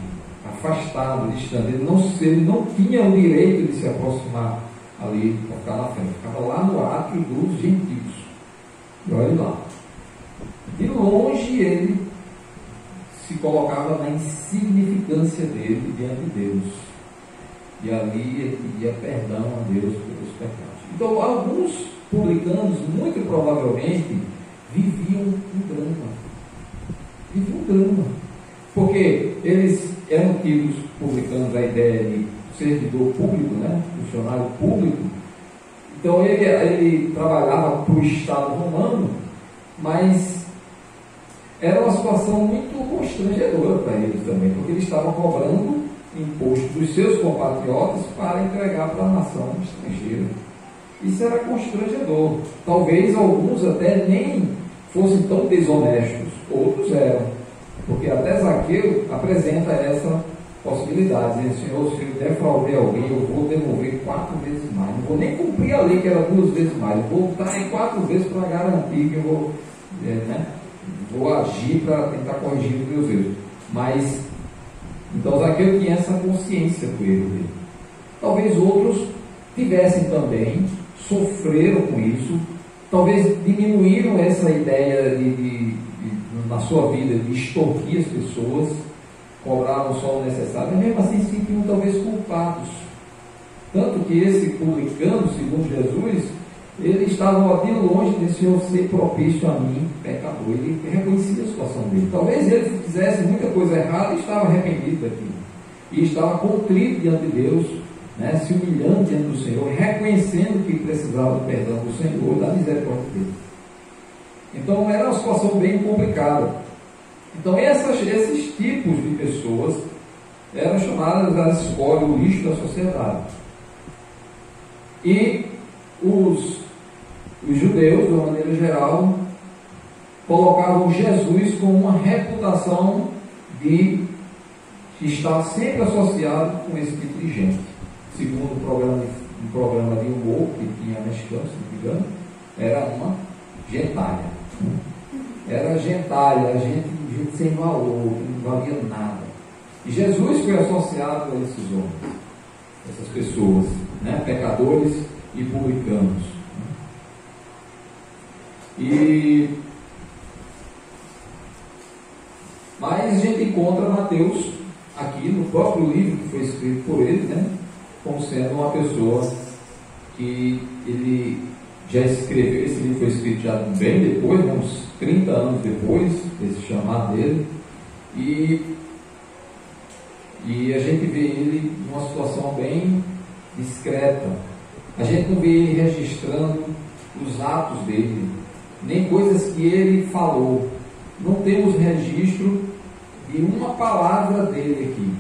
afastado, distante. Ele não tinha o direito de se aproximar ali, para ficar na frente. Ficava lá no átrio dos gentios. E olha lá. De longe ele se colocava na insignificância dele diante de Deus. E ali ele pedia perdão a Deus pelos pecados. Então, alguns publicanos, muito provavelmente, viviam um drama. Porque eles eram tidos, publicanos, a ideia de servidor público, né? Funcionário público. Então, ele trabalhava para o Estado romano, mas era uma situação muito constrangedora para eles também, porque eles estavam cobrando imposto dos seus compatriotas para entregar para a nação estrangeira. Isso era constrangedor. Talvez alguns até nem fossem tão desonestos, outros eram, porque até Zaqueu apresenta essa possibilidade, dizendo: Senhor, se eu defraudei alguém, eu vou devolver 4 vezes mais, não vou nem cumprir a lei que era 2 vezes mais, eu vou estar em 4 vezes para garantir que eu vou agir para tentar corrigir os meus erros. Mas, então Zaqueu tinha essa consciência do erro dele. Talvez outros tivessem também, sofreram com isso, talvez diminuíram essa ideia na sua vida de extorquir as pessoas, cobravam só o necessário, mas mesmo assim se sentiam talvez culpados. Tanto que esse publicano, segundo Jesus, ele estava de longe de Senhor ser propício a mim, pecador. Ele reconhecia a situação dele. Talvez ele fizesse muita coisa errada e estava arrependido daquilo. E estava contrito diante de Deus, né, se humilhando diante do Senhor, reconhecendo que precisava do perdão do Senhor e da misericórdia dele. Então era uma situação bem complicada. Então esses tipos de pessoas eram chamadas a escória, o lixo da sociedade. E os judeus, de uma maneira geral, colocavam Jesus com uma reputação de estar sempre associado com esse tipo de gente. Segundo um programa de humor que tinha mexicano, se não me engano, era uma gentalha. Era gentalha, gente sem valor, que não valia nada. E Jesus foi associado a esses homens, essas pessoas, né? Pecadores e publicanos. Mas a gente encontra Mateus aqui no próprio livro que foi escrito por ele, né, como sendo uma pessoa que ele já escreveu. Esse livro foi escrito já bem depois, né, uns 30 anos depois desse chamado dele, e a gente vê ele numa situação bem discreta. A gente não vê ele registrando os atos dele, nem coisas que ele falou. Não temos registro de uma palavra dele aqui.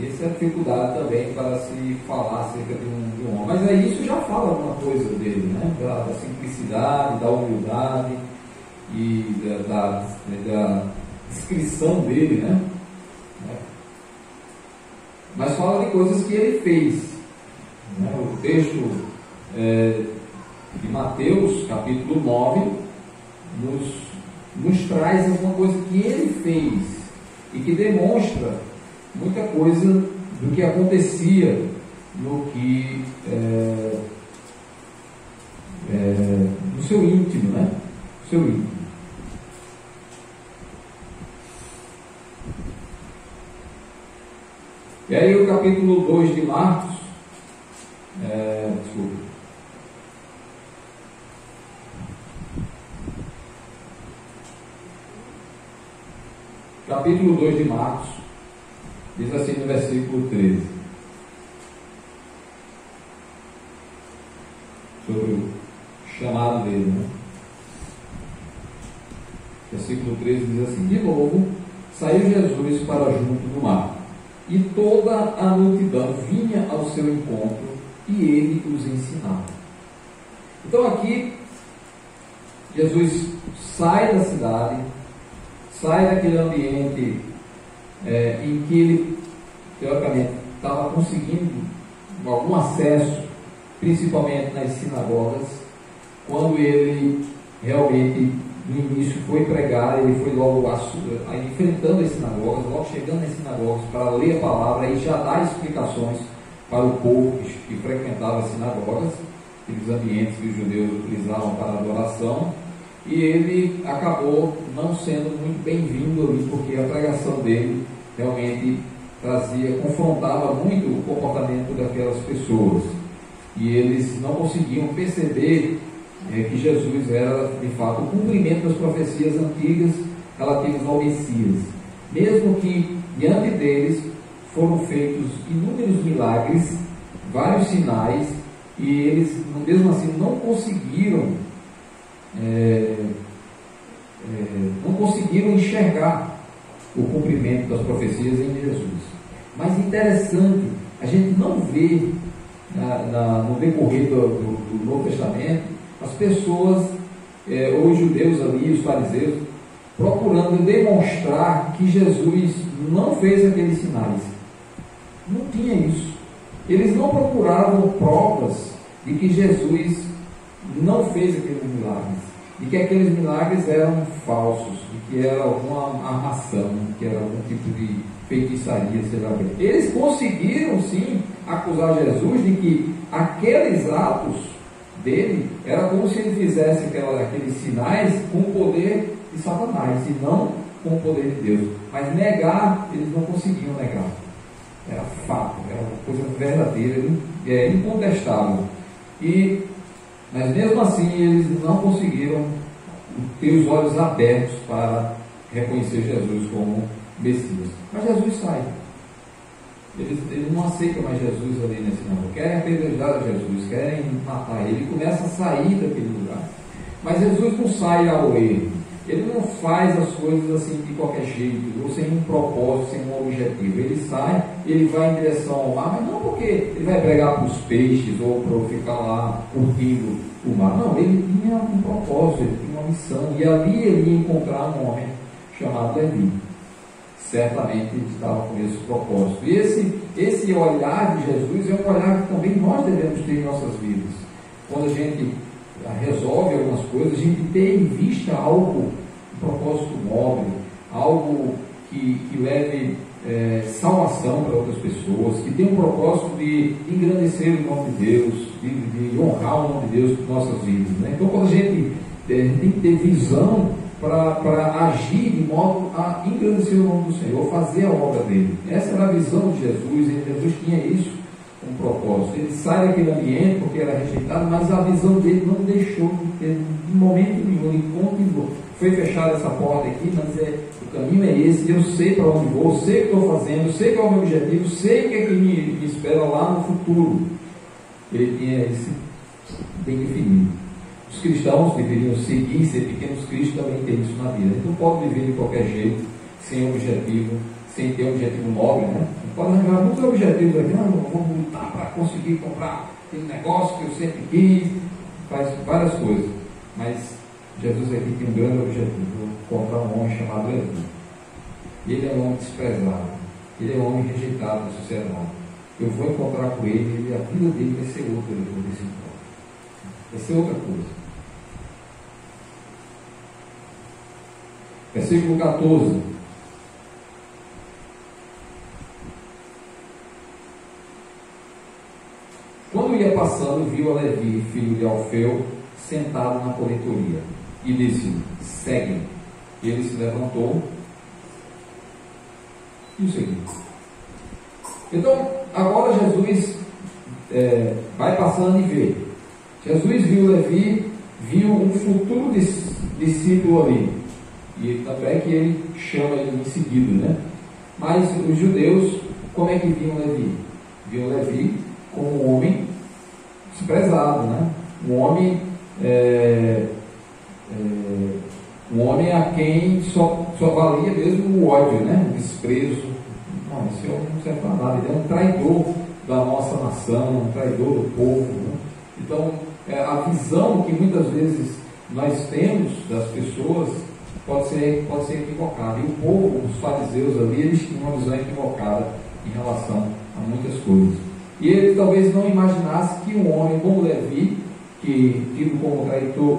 Essa é a dificuldade também para se falar acerca de um homem. Mas aí isso já fala alguma coisa dele, né? Da simplicidade, da humildade e da descrição dele, né? Mas fala de coisas que ele fez. Né? O texto de Mateus, capítulo 9, nos traz alguma coisa que ele fez e que demonstra muita coisa do que acontecia no seu íntimo, né? No seu íntimo. E aí o capítulo 2 de Marcos, capítulo 2 de Marcos, diz assim no versículo 13, sobre o chamado dele, né? Versículo 13 diz assim: de novo, saiu Jesus para junto do mar, e toda a multidão vinha ao seu encontro, e ele os ensinava. Então aqui, Jesus sai da cidade, sai daquele ambiente em que ele, teoricamente, estava conseguindo algum acesso, principalmente nas sinagogas. Quando ele realmente, no início, foi pregar, ele foi logo enfrentando as sinagogas, logo chegando nas sinagogas para ler a palavra e já dar explicações para o povo que frequentava as sinagogas, aqueles ambientes que os judeus utilizavam para a adoração. E ele acabou não sendo muito bem-vindo ali, porque a pregação dele realmente confrontava muito o comportamento daquelas pessoas. E eles não conseguiam perceber que Jesus era, de fato, o cumprimento das profecias antigas relativas ao Messias. Mesmo que, diante deles, foram feitos inúmeros milagres, vários sinais, e eles, mesmo assim, não conseguiram enxergar o cumprimento das profecias em Jesus. Mas interessante, a gente não vê no decorrer do Novo Testamento as pessoas, ou os judeus ali, os fariseus, procurando demonstrar que Jesus não fez aqueles sinais. Não tinha isso. Eles não procuravam provas de que Jesus não fez aqueles milagres, de que aqueles milagres eram falsos, de que era alguma armação, que era algum tipo de feitiçaria, sei lá o que. Eles conseguiram sim acusar Jesus de que aqueles atos dele era como se ele fizesse aqueles sinais com o poder de Satanás e não com o poder de Deus. Mas negar, eles não conseguiam negar. Era fato, era uma coisa verdadeira, incontestável. Mas mesmo assim eles não conseguiram ter os olhos abertos para reconhecer Jesus como Messias. Mas Jesus sai. Eles não aceitam mais Jesus ali nesse mundo. Querem apedrejar Jesus, querem matar ele. Ele começa a sair daquele lugar. Mas Jesus não sai ao erro. Ele não faz as coisas assim de qualquer jeito, ou sem um propósito, sem um objetivo. Ele sai, ele vai em direção ao mar, mas não porque ele vai pregar para os peixes ou para ficar lá curtindo o mar. Não, ele tinha um propósito, ele tinha uma missão. E ali ele ia encontrar um homem chamado Levi. Certamente ele estava com esse propósito. E esse olhar de Jesus é um olhar que também nós devemos ter em nossas vidas. Quando a gente resolve algumas coisas, a gente ter em vista algo, um propósito nobre, algo que leve salvação para outras pessoas, que tem um propósito de engrandecer o nome de Deus, de honrar o nome de Deus por nossas vidas. Né? Então, quando a gente tem que ter visão para agir de modo a engrandecer o nome do Senhor, fazer a obra dele. Essa era a visão de Jesus, e Jesus tinha isso um propósito. Ele sai daquele ambiente porque era rejeitado, mas a visão dele não deixou de ter em momento nenhum, ele continuou. Foi fechada essa porta aqui, mas o caminho é esse, eu sei para onde vou, sei o que estou fazendo, sei qual é o meu objetivo, sei o que é que me espera lá no futuro. Ele tinha isso bem definido. Os cristãos deveriam seguir, ser pequenos cristos, também ter isso na vida. Ele não pode viver de qualquer jeito, sem objetivo, sem ter um objetivo nobre, né? Pode arranjar muitos objetivos aqui, não, vamos lutar para conseguir comprar aquele negócio que eu sempre quis, faz várias coisas. Mas Jesus aqui tem um grande objetivo, comprar um homem chamado Levi. Ele é um homem desprezado, ele é um homem rejeitado na sociedade. Eu vou encontrar com ele e a vida dele vai ser outra depois desse encontro. Vai ser outra coisa. Versículo 14. Quando ia passando, viu a Levi, filho de Alfeu, sentado na coletoria, e disse: segue. Ele se levantou e o seguiu. Então, agora Jesus vai passando e vê. Jesus viu Levi, viu um futuro discípulo ali. E tanto é que ele chama ele em seguida, né? Mas os judeus, como é que viam Levi? Viam Levi como um homem desprezado, né? Um homem a quem só valia mesmo o ódio, né? O desprezo. Não, esse homem não serve para nada, ele é um traidor da nossa nação, um traidor do povo, né? Então, a visão que muitas vezes nós temos das pessoas pode ser equivocada. E o povo, os fariseus ali, eles tinham uma visão equivocada em relação a muitas coisas. E ele talvez não imaginasse que um homem como Levi, que tido como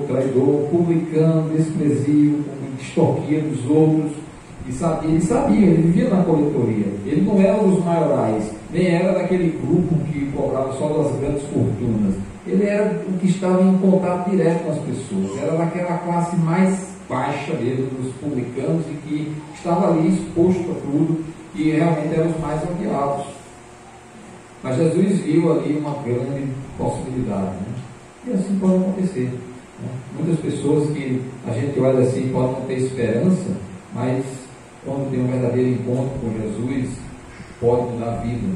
traidor, publicano, desprezível, que extorquia dos outros, ele sabia, ele vivia na coletoria. Ele não era dos maiorais, nem era daquele grupo que cobrava só das grandes fortunas. Ele era o que estava em contato direto com as pessoas, era daquela classe mais baixa mesmo, dos publicanos, e que estava ali exposto a tudo, e realmente eram os mais odiados. Mas Jesus viu ali uma grande possibilidade, né? E assim pode acontecer, né? Muitas pessoas que a gente olha assim podem não ter esperança, mas quando tem um verdadeiro encontro com Jesus, pode mudar a vida,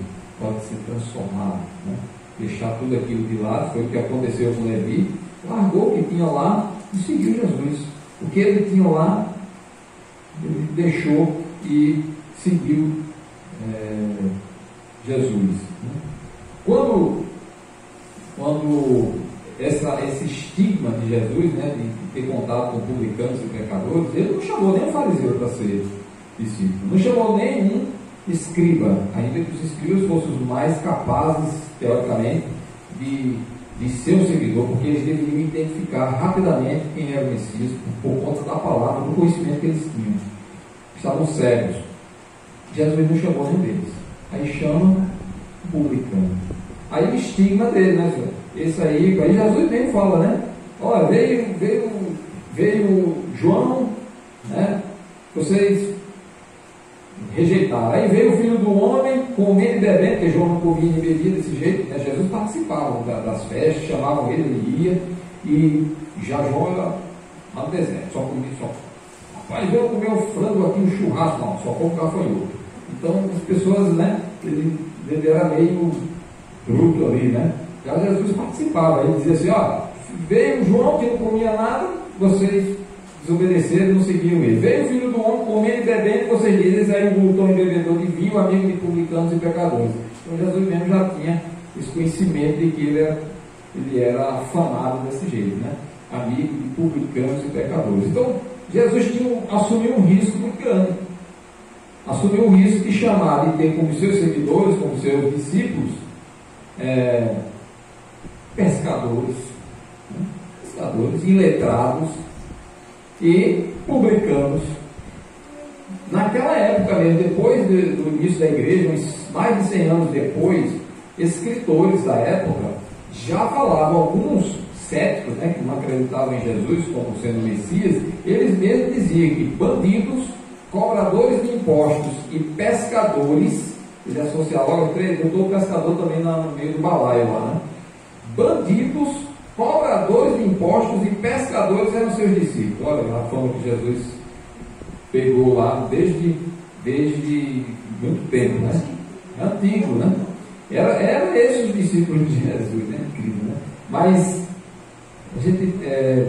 pode ser transformado, né? Deixar tudo aquilo de lado. Foi o que aconteceu com Levi, largou o que tinha lá e seguiu Jesus. O que ele tinha lá, ele deixou e seguiu Jesus. Quando esse estigma de Jesus, né, de ter contato com publicanos e pecadores, ele não chamou nem um fariseu para ser discípulo, não chamou nenhum escriba, ainda que os escribas fossem os mais capazes, teoricamente, de ser um seguidor, porque eles deveriam identificar rapidamente quem era o Messias por conta da palavra, do conhecimento que eles tinham. Estavam cegos. Jesus não chamou nenhum deles. Aí chama o publicano. Aí o estigma dele, né, senhor? Esse aí Jesus mesmo fala, né? Olha, veio João, né? Vocês rejeitaram. Aí veio o filho do homem comendo e bebendo, porque João não comia nem bebia desse jeito, né? Jesus participava das festas, chamavam ele ia, e já João era lá no deserto, só comia, só. Rapaz, eu comer um frango aqui, um churrasco, não, só como gafanhoto. Então as pessoas, né? Ele era meio bruto ali, né? Já Jesus participava, ele dizia assim: ó, veio João que não comia nada, vocês desobedeceram, não seguiam ele. Veio o filho do homem comendo e bebendo, vocês dizem, eles eram um glutão e bebedor de vinho, amigo de publicanos e pecadores. Então Jesus mesmo já tinha esse conhecimento de que ele era afanado desse jeito, né? Amigo de publicanos e pecadores. Então Jesus assumiu um risco muito grande. Assumiu o risco de chamar, de ter como seus seguidores, como seus discípulos, pescadores, iletrados e publicanos. Naquela época mesmo, depois do início da igreja, mais de 100 anos depois, escritores da época já falavam, alguns céticos, né, que não acreditavam em Jesus como sendo Messias, eles mesmos diziam que bandidos, cobradores de impostos e pescadores, ele associava logo, botou o pescador também no meio do balaio lá, né? Bandidos, cobradores de impostos e pescadores eram seus discípulos. Olha a fama que Jesus pegou lá desde muito tempo, né? Antigo, né? Eram esses os discípulos de Jesus, né? Incrível, né? Mas a gente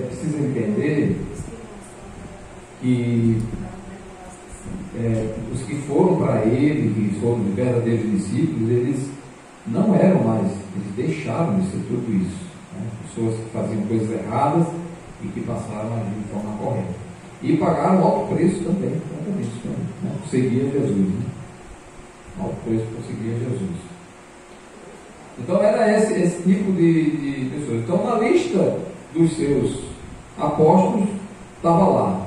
precisa entender que os que foram para ele, que foram os verdadeiros discípulos, eles não eram mais, eles deixaram de ser tudo isso, né? Pessoas que faziam coisas erradas e que passaram a agir de forma correta. E pagaram alto preço também, né? Por seguir Jesus, né? Alto preço por seguir Jesus. Então era esse tipo de pessoas. Então na lista dos seus apóstolos estava lá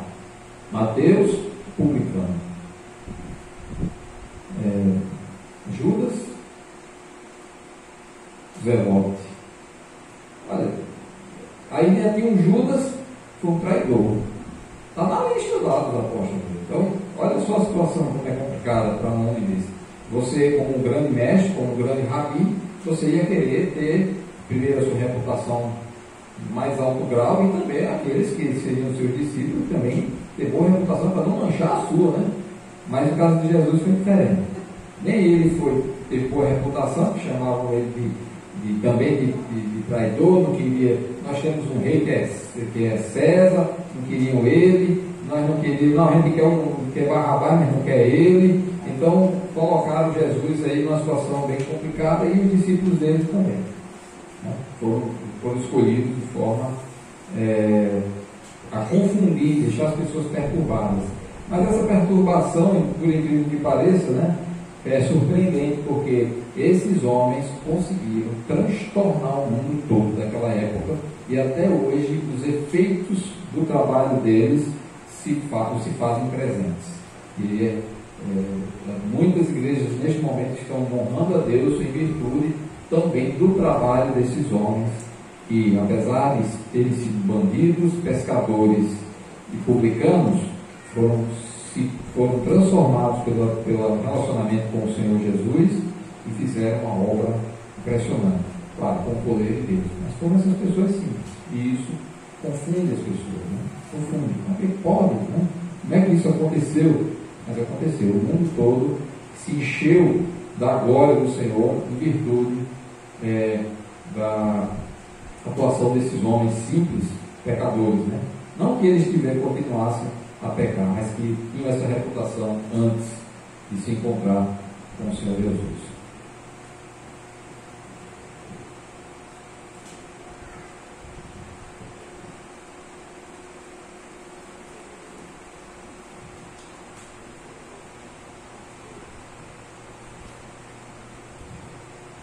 Mateus, publicano, Judas, Zelote. Olha, aí ainda tinha um Judas, foi um traidor. Está na lista lá dos apóstolos. Então, olha só a situação como é complicada para um homem desse. Você, como um grande mestre, como um grande rabi, você ia querer ter, primeiro, a sua reputação mais alto grau, e também aqueles que seriam seus discípulos também ter boa reputação para não manchar a sua, né? Mas no caso de Jesus foi diferente. Nem ele teve boa reputação, que chamavam ele também de traidor, não queria. Nós temos um rei que é César, não queriam ele, nós não queríamos, não, a gente quer Barrabás, mas não quer ele. Então colocaram Jesus aí numa situação bem complicada, e os discípulos dele também, né? Foram escolhidos de forma a confundir, deixar as pessoas perturbadas. Mas essa perturbação, por incrível que pareça, né, é surpreendente, porque esses homens conseguiram transtornar o mundo todo daquela época, e até hoje os efeitos do trabalho deles se fazem presentes. E muitas igrejas neste momento estão honrando a Deus em virtude também do trabalho desses homens, que apesar de terem sido bandidos, pescadores e publicanos, foram transformados pelo relacionamento com o Senhor Jesus e fizeram uma obra impressionante, claro, com o poder de Deus. Mas foram essas pessoas simples, e isso confunde as pessoas, né? Confunde. Como é que pode, né? Como é que isso aconteceu? Mas aconteceu. O mundo todo se encheu da glória do Senhor em virtude da atuação desses homens simples, pecadores, né? Não que eles continuassem a pecar, mas que tinham essa reputação antes de se encontrar com o Senhor Jesus.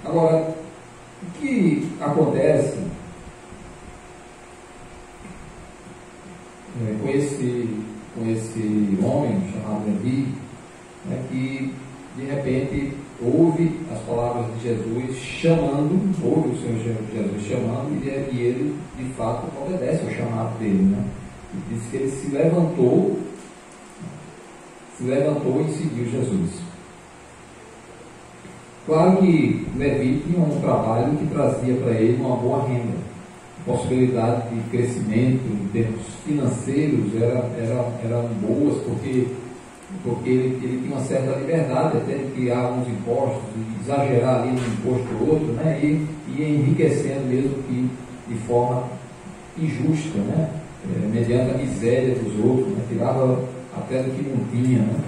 Agora, o que acontece com esse homem chamado Levi, né, que de repente ouve as palavras de Jesus ouve o Senhor Jesus chamando, e ele de fato obedece ao chamado dele, né? E diz que ele se levantou e seguiu Jesus. Claro que Levi tinha um trabalho que trazia para ele uma boa renda, possibilidade de crescimento em termos financeiros eram boas, porque ele tinha uma certa liberdade até de criar alguns impostos, de exagerar ali um imposto ou outro, né? E enriquecendo mesmo que de forma injusta, né? Mediante a miséria dos outros, né? Tirava até do que não tinha, né?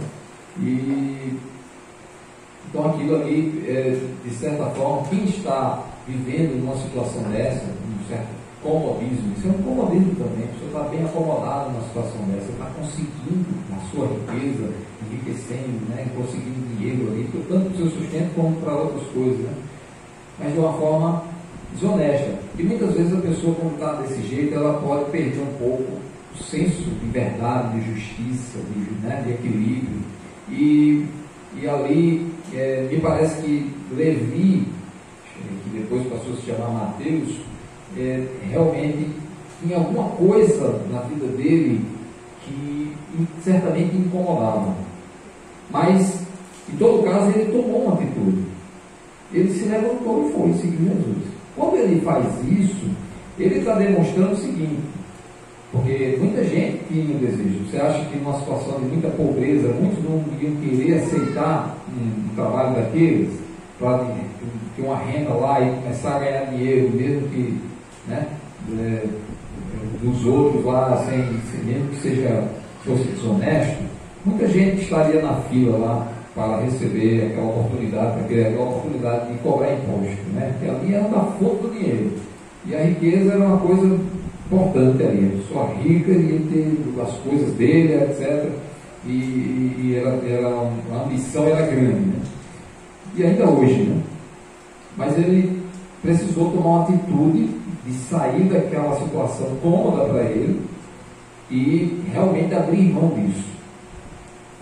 Então aquilo ali, de certa forma, quem está vivendo numa situação dessa, um certo comodismo, isso é um comodismo também, a pessoa está bem acomodada numa situação dessa, está conseguindo a sua riqueza, enriquecendo, né, conseguindo dinheiro ali, tanto para o seu sustento como para outras coisas, né? Mas de uma forma desonesta. E muitas vezes a pessoa, quando está desse jeito, ela pode perder um pouco o senso de verdade, de justiça, de equilíbrio. E ali, me parece que Levi, que depois passou a se chamar Mateus, realmente tinha alguma coisa na vida dele que certamente incomodava. Mas, em todo caso, ele tomou uma atitude. Ele se levantou e foi seguir Jesus. Quando ele faz isso, ele está demonstrando o seguinte, porque muita gente tinha um desejo. Você acha que numa situação de muita pobreza, muitos não iriam querer aceitar um trabalho daqueles, para ter uma renda lá e começar a ganhar dinheiro, mesmo que, né, dos outros lá, mesmo que fosse desonesto? muita gente estaria na fila lá para receber aquela oportunidade de cobrar imposto, né? Porque ali era da fonte do dinheiro. E a riqueza era uma coisa importante ali. A pessoa rica ia ter as coisas dele, etc. E a ambição era grande, né? E ainda hoje, né? Mas ele precisou tomar uma atitude de sair daquela situação cômoda para ele e realmente abrir mão disso.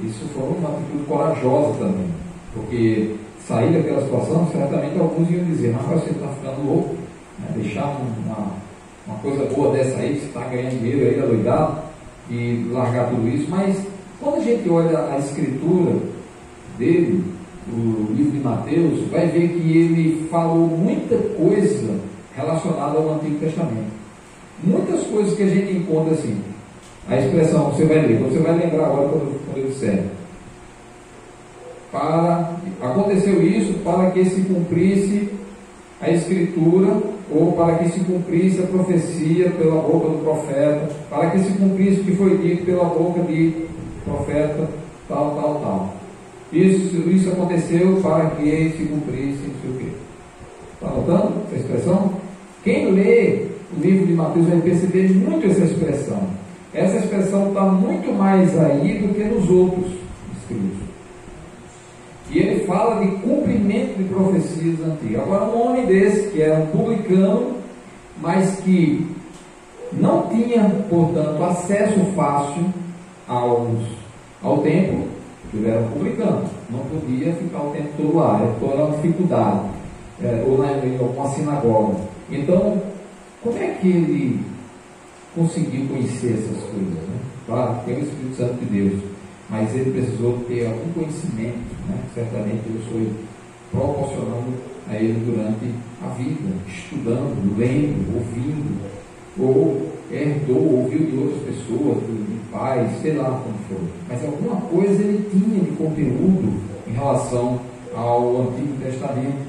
Isso foi uma atitude corajosa também, porque sair daquela situação, certamente alguns iam dizer: rapaz, você está ficando louco, né? Deixar uma coisa boa dessa aí, você está ganhando dinheiro aí, adoidado, e largar tudo isso. Mas quando a gente olha a escritura dele, o livro de Mateus, vai ver que ele falou muita coisa relacionada ao Antigo Testamento. Muitas coisas que a gente encontra assim. A expressão, você vai ler, você vai lembrar agora quando eu disser. Aconteceu isso para que se cumprisse a escritura, ou para que se cumprisse a profecia pela boca do profeta, para que se cumprisse o que foi dito pela boca de profeta, tal. Isso aconteceu para que se cumprisse não sei o quê. Está notando essa expressão? Quem lê o livro de Mateus vai perceber muito essa expressão. Essa expressão está muito mais aí do que nos outros escritos. E ele fala de cumprimento de profecias antigas. Agora, um homem desse, que era um publicano, mas que não tinha, portanto, acesso fácil ao templo, porque ele era um publicano, não podia ficar o tempo todo lá, era uma dificuldade, ou em alguma sinagoga. Então, como é que ele conseguiu conhecer essas coisas, né? Claro, tem o Espírito Santo de Deus, mas ele precisou ter algum conhecimento, né? Certamente Deus foi proporcionando a ele durante a vida, estudando, lendo, ouvindo, ou herdou, ouviu de outras pessoas, de pais, sei lá como foi, mas alguma coisa ele tinha de conteúdo em relação ao Antigo Testamento.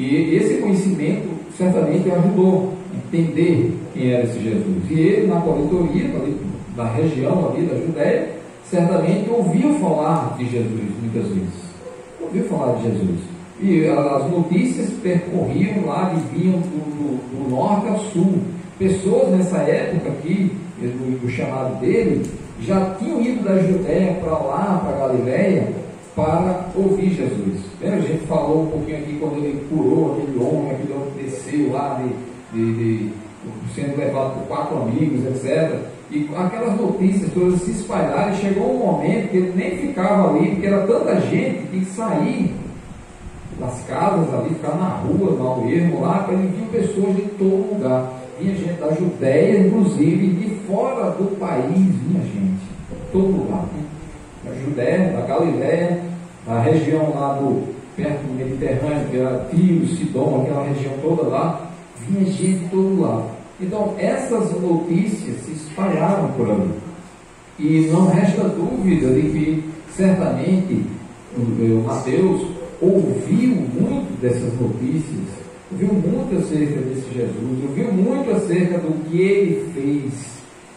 E esse conhecimento certamente ajudou a entender quem era esse Jesus. E ele, na coletoria, da região ali da Judéia, certamente ouviu falar de Jesus muitas vezes. Ouviu falar de Jesus. E as notícias percorriam lá e vinham do norte ao sul. Pessoas nessa época aqui, do chamado dele, já tinham ido da Judéia para lá, para Galiléia, para ouvir Jesus. A gente falou um pouquinho aqui quando ele curou aquele homem que desceu lá, sendo levado por 4 amigos, etc. E aquelas notícias todas se espalharam, e chegou um momento que ele nem ficava ali, porque era tanta gente que tinha que sair das casas ali, ficar na rua, no ermo lá, para ele vir pessoas de todo lugar. Vinha gente da Judéia, inclusive, de fora do país, vinha gente, de todo lugar. Da Judéia, da Galiléia, da região lá perto do Mediterrâneo, que era Tiro, Sidom, aquela região toda lá, vinha gente de todo lado. Então, essas notícias se espalharam por ali. E não resta dúvida de que, certamente, o Mateus ouviu muito dessas notícias, ouviu muito acerca desse Jesus, ouviu muito acerca do que ele fez,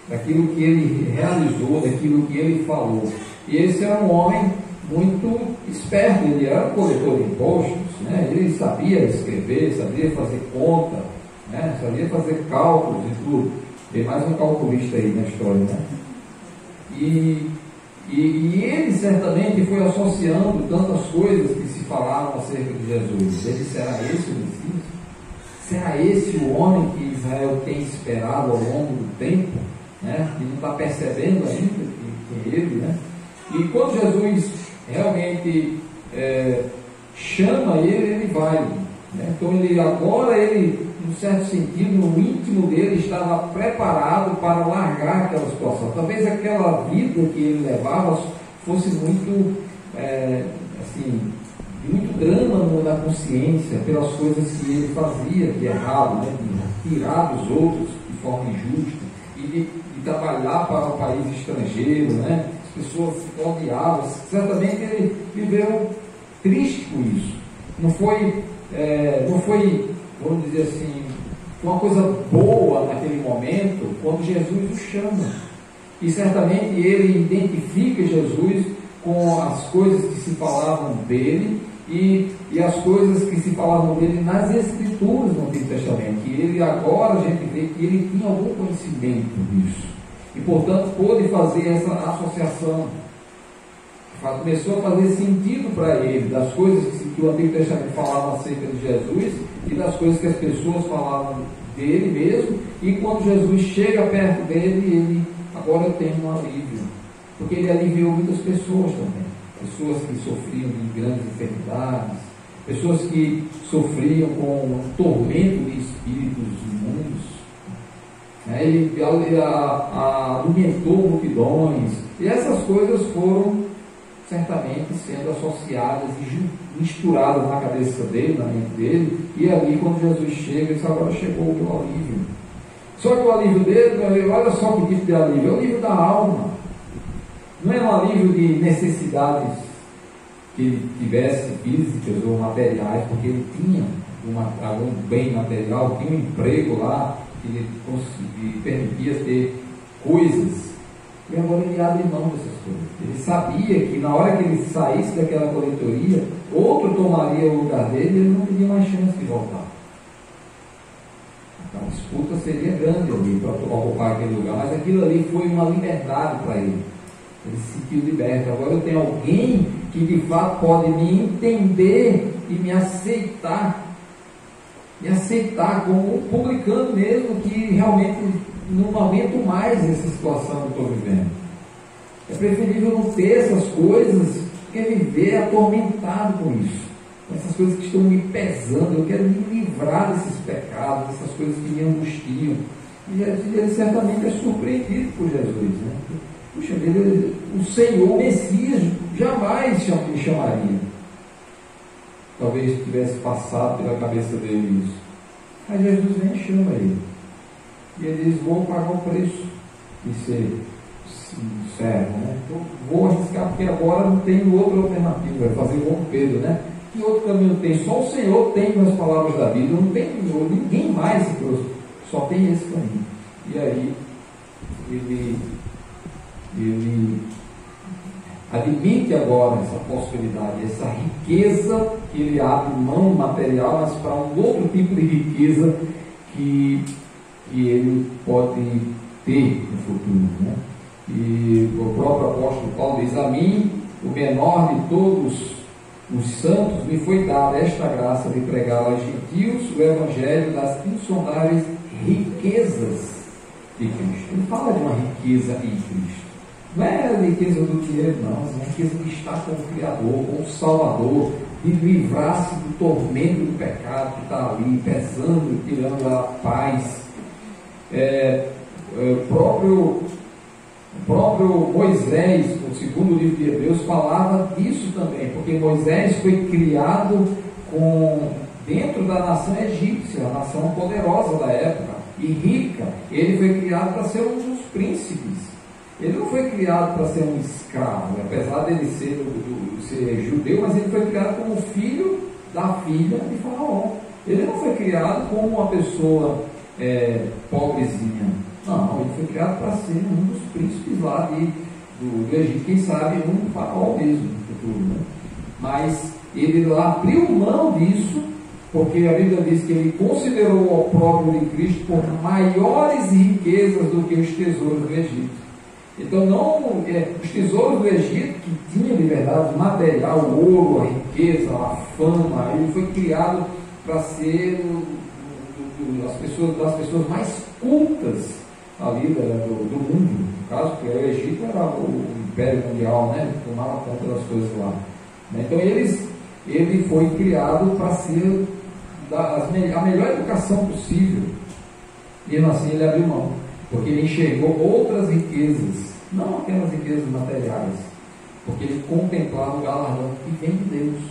daquilo que ele realizou, daquilo que ele falou. E esse era um homem muito esperto, ele era coletor de impostos, né? Ele sabia escrever, sabia fazer conta, né? Sabia fazer cálculos e tudo. Tem mais um calculista aí na história, né? E ele certamente foi associando tantas coisas que se falavam acerca de Jesus. Ele: será esse o Messias? Será esse o homem que Israel tem esperado ao longo do tempo, né? Que não está percebendo ainda que é ele, né? E quando Jesus realmente chama ele vai, né? Então ele, num certo sentido, no íntimo dele, estava preparado para largar aquela situação. Talvez aquela vida que ele levava fosse muito, muito drama na consciência pelas coisas que ele fazia de errado, né? De tirar dos outros de forma injusta e de trabalhar para o país estrangeiro, né? As pessoas odiavam. Certamente ele viveu triste com isso. Não foi, vamos dizer assim, foi uma coisa boa naquele momento, quando Jesus o chama. E certamente ele identifica Jesus com as coisas que se falavam dele e as coisas que se falavam dele nas Escrituras no Antigo Testamento. E ele agora, a gente vê que ele tinha algum conhecimento disso. E, portanto, pôde fazer essa associação. Começou a fazer sentido para ele das coisas que o Antigo Testamento falava acerca de Jesus e das coisas que as pessoas falavam dele mesmo. E quando Jesus chega perto dele, ele agora tem um alívio, porque ele aliviou muitas pessoas também, pessoas que sofriam de grandes enfermidades, pessoas que sofriam com um tormento de espíritos imundos. Ele alimentou multidões, e essas coisas foram certamente sendo associadas e misturadas na cabeça dele, na mente dele, e ali quando Jesus chega, ele diz: agora chegou o meu alívio. Só que o alívio dele, olha só que tipo de alívio, é o alívio da alma. Não é um alívio de necessidades que ele tivesse físicas ou materiais, porque ele tinha algum bem material, tinha um emprego lá que lhe permitia ter coisas. E agora ele abre mão dessas coisas. Ele sabia que na hora que ele saísse daquela coletoria, outro tomaria o lugar dele e ele não teria mais chance de voltar. Então a disputa seria grande ali para ocupar aquele lugar, mas aquilo ali foi uma liberdade para ele. Ele se sentiu liberto. Agora eu tenho alguém que de fato pode me entender e me aceitar como um publicano mesmo, que realmente não aguento mais essa situação que eu estou vivendo. É preferível não ter essas coisas do que viver atormentado com isso. Essas coisas que estão me pesando, eu quero me livrar desses pecados, dessas coisas que me angustiam. E ele certamente é surpreendido por Jesus, né? Puxa, o Senhor, o Messias, jamais me chamaria. Talvez tivesse passado pela cabeça dele isso. Mas Jesus vem e chama ele. E ele diz: vou pagar o preço de ser servo, né? Então, vou arriscar, porque agora não tem outra alternativa, é fazer como Pedro, né? Que outro caminho tem? Só o Senhor tem as palavras da Bíblia, não tem ninguém mais se trouxe, só tem esse caminho. E aí ele admite agora essa possibilidade, essa riqueza que ele abre mão material, mas para um outro tipo de riqueza que ele pode ter no futuro, né? E o próprio apóstolo Paulo diz: a mim, o menor de todos os santos, me foi dada esta graça de pregar aos gentios o evangelho das insondáveis riquezas de Cristo. Ele fala de uma riqueza em Cristo. Não é a riqueza do dinheiro, não, é a riqueza que está com o Criador, com o Salvador, de livrar-se do tormento do pecado que está ali, pesando, tirando a paz. O próprio Moisés, no segundo livro de Hebreus, falava disso também, porque Moisés foi criado dentro da nação egípcia, a nação poderosa da época e rica. Ele foi criado para ser um dos príncipes. Ele não foi criado para ser um escravo, apesar dele ser judeu, mas ele foi criado como filho da filha de Faraó. Ele não foi criado como uma pessoa pobrezinha. Não, ele foi criado para ser um dos príncipes lá do Egito, quem sabe um Faraó mesmo no futuro, né? Mas ele lá abriu mão disso, porque a Bíblia diz que ele considerou o opróbrio de Cristo por maiores riquezas do que os tesouros do Egito. Então, os tesouros do Egito, que tinham liberdade material, o ouro, a riqueza, a fama, ele foi criado para ser das pessoas mais cultas ali do mundo. No caso, porque o Egito era o Império Mundial, né? Ele tomava conta das coisas lá. Então, ele foi criado para ser a melhor educação possível. E assim ele abriu mão, porque ele enxergou outras riquezas, não apenas riquezas materiais, porque ele contemplava o galardão que vem de Deus.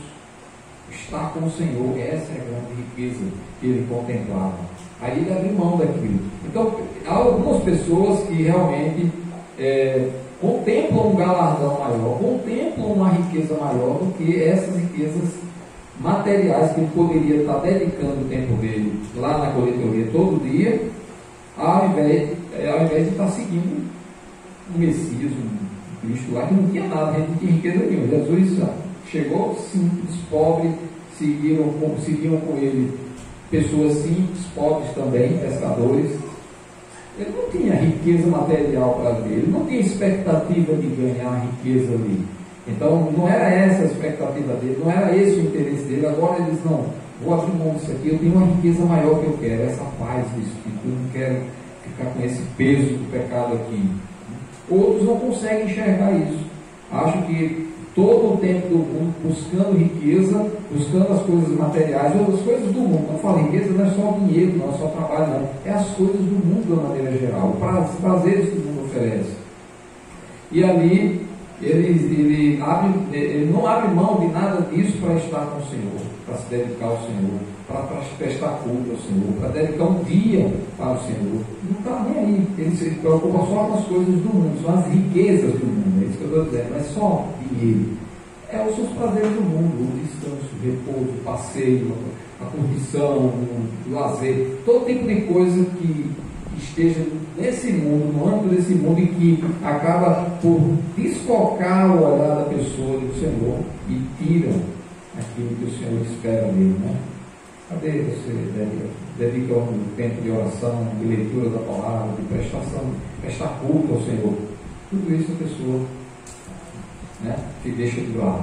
Estar com o Senhor, essa é a grande riqueza que ele contemplava. Aí ele abriu mão daquilo. Então, há algumas pessoas que realmente contemplam um galardão maior, contemplam uma riqueza maior do que essas riquezas materiais que ele poderia estar dedicando o tempo dele lá na coletoria todo dia, ao invés de estar seguindo um Messias, um Cristo lá que não tinha nada, não tinha riqueza nenhuma. Jesus chegou simples, pobre, seguiam com ele pessoas simples, pobres também, pescadores. Ele não tinha riqueza material para ver, ele não tinha expectativa de ganhar riqueza ali. Então não era essa a expectativa dele, não era esse o interesse dele. Agora eles não, vou abrir mão disso aqui, eu tenho uma riqueza maior que eu quero, essa paz do Espírito, eu não quero ficar com esse peso do pecado aqui. Outros não conseguem enxergar isso, acham que todo o tempo do mundo buscando riqueza, buscando as coisas materiais, ou as coisas do mundo. Não falo riqueza, não é só dinheiro, não é só trabalho, não. É as coisas do mundo de uma maneira geral, os prazeres que o mundo oferece. E ali, ele não abre mão de nada disso para estar com o Senhor, para se dedicar ao Senhor, para prestar culto ao Senhor, para dedicar um dia para o Senhor. Não está nem aí. Ele se preocupa só com as coisas do mundo, são as riquezas do mundo. É isso que eu estou dizendo. Não é só dinheiro. É os seus prazeres do mundo, o descanso, o repouso, o passeio, a curtição, o lazer, todo tipo de coisa que esteja nesse mundo, no âmbito desse mundo, e que acaba por desfocar o olhar da pessoa do Senhor e tira aquilo que o Senhor espera dele, né? Cadê você dedica um tempo de oração, de leitura da palavra, de prestar culto ao Senhor? Tudo isso a pessoa, né, se deixa de lado.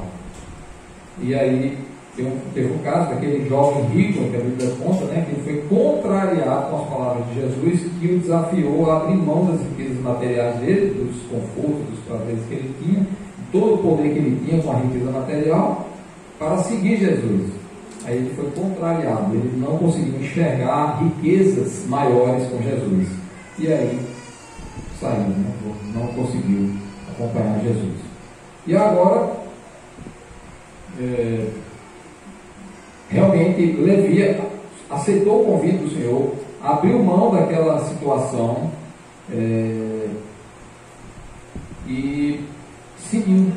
E aí teve um caso daquele jovem rico que a Bíblia conta, né, que ele foi contrariado com as palavras de Jesus, que o desafiou a abrir mão das riquezas materiais dele, dos confortos, dos prazeres que ele tinha, todo o poder que ele tinha com a riqueza material, para seguir Jesus. Aí ele foi contrariado, ele não conseguiu enxergar riquezas maiores com Jesus. E aí saiu, né? Não conseguiu acompanhar Jesus. E agora, realmente, Levi aceitou o convite do Senhor, abriu mão daquela situação e seguiu.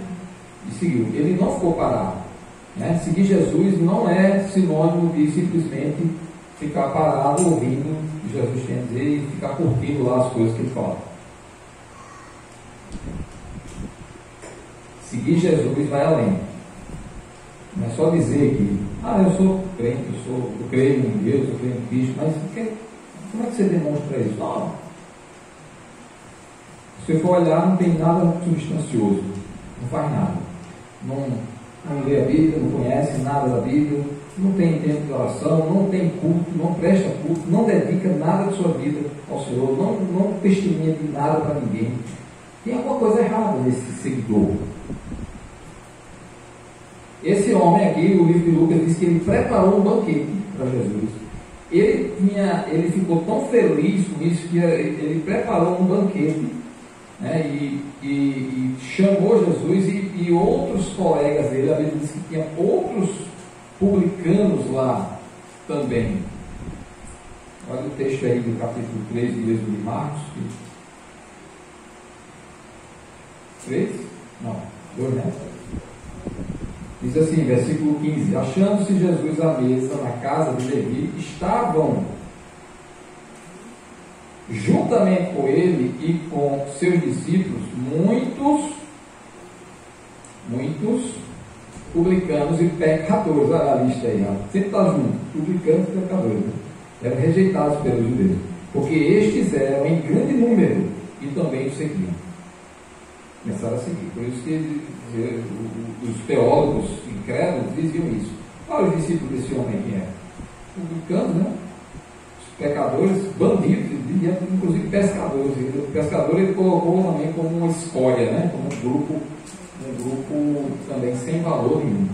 Ele não ficou parado. Né? Seguir Jesus não é sinônimo de simplesmente ficar parado ouvindo o que Jesus tem a dizer e ficar curtindo lá as coisas que ele fala. Seguir Jesus vai além. Não é só dizer que eu sou crente, eu creio em Deus, eu creio em Cristo, mas como é que você demonstra isso? Não. Se você for olhar, não tem nada substancioso, não faz nada. Não lê a Bíblia, não conhece nada da Bíblia, não tem tempo de oração, não tem culto, não presta culto, não dedica nada de sua vida ao Senhor, não testemunha de nada para ninguém. Tem alguma coisa errada nesse seguidor. Esse homem aqui, o livro de Lucas diz que ele preparou um banquete para Jesus. Ele ficou tão feliz com isso que ele preparou um banquete, né, e chamou Jesus e outros colegas dele. A Bíblia diz que tinha outros publicanos lá também. Olha o texto aí do capítulo 3 do livro de Marcos. 3? Não, 2, né? Diz assim, versículo 15: achando-se Jesus à mesa na casa de Levi, estavam juntamente com ele e com seus discípulos muitos publicanos e pecadores. Olha a lista aí, sempre está junto, publicanos e pecadores, né? Eram rejeitados pelos judeus, porque estes eram em grande número e também o seguiam. Começaram a seguir. Por isso que os teólogos incrédulos diziam isso. Qual é o discípulo desse homem que é? Publicanos, né? Os pecadores, bandidos, inclusive pescadores. O pescador ele colocou também como uma escolha, né? Como um grupo também sem valor nenhum.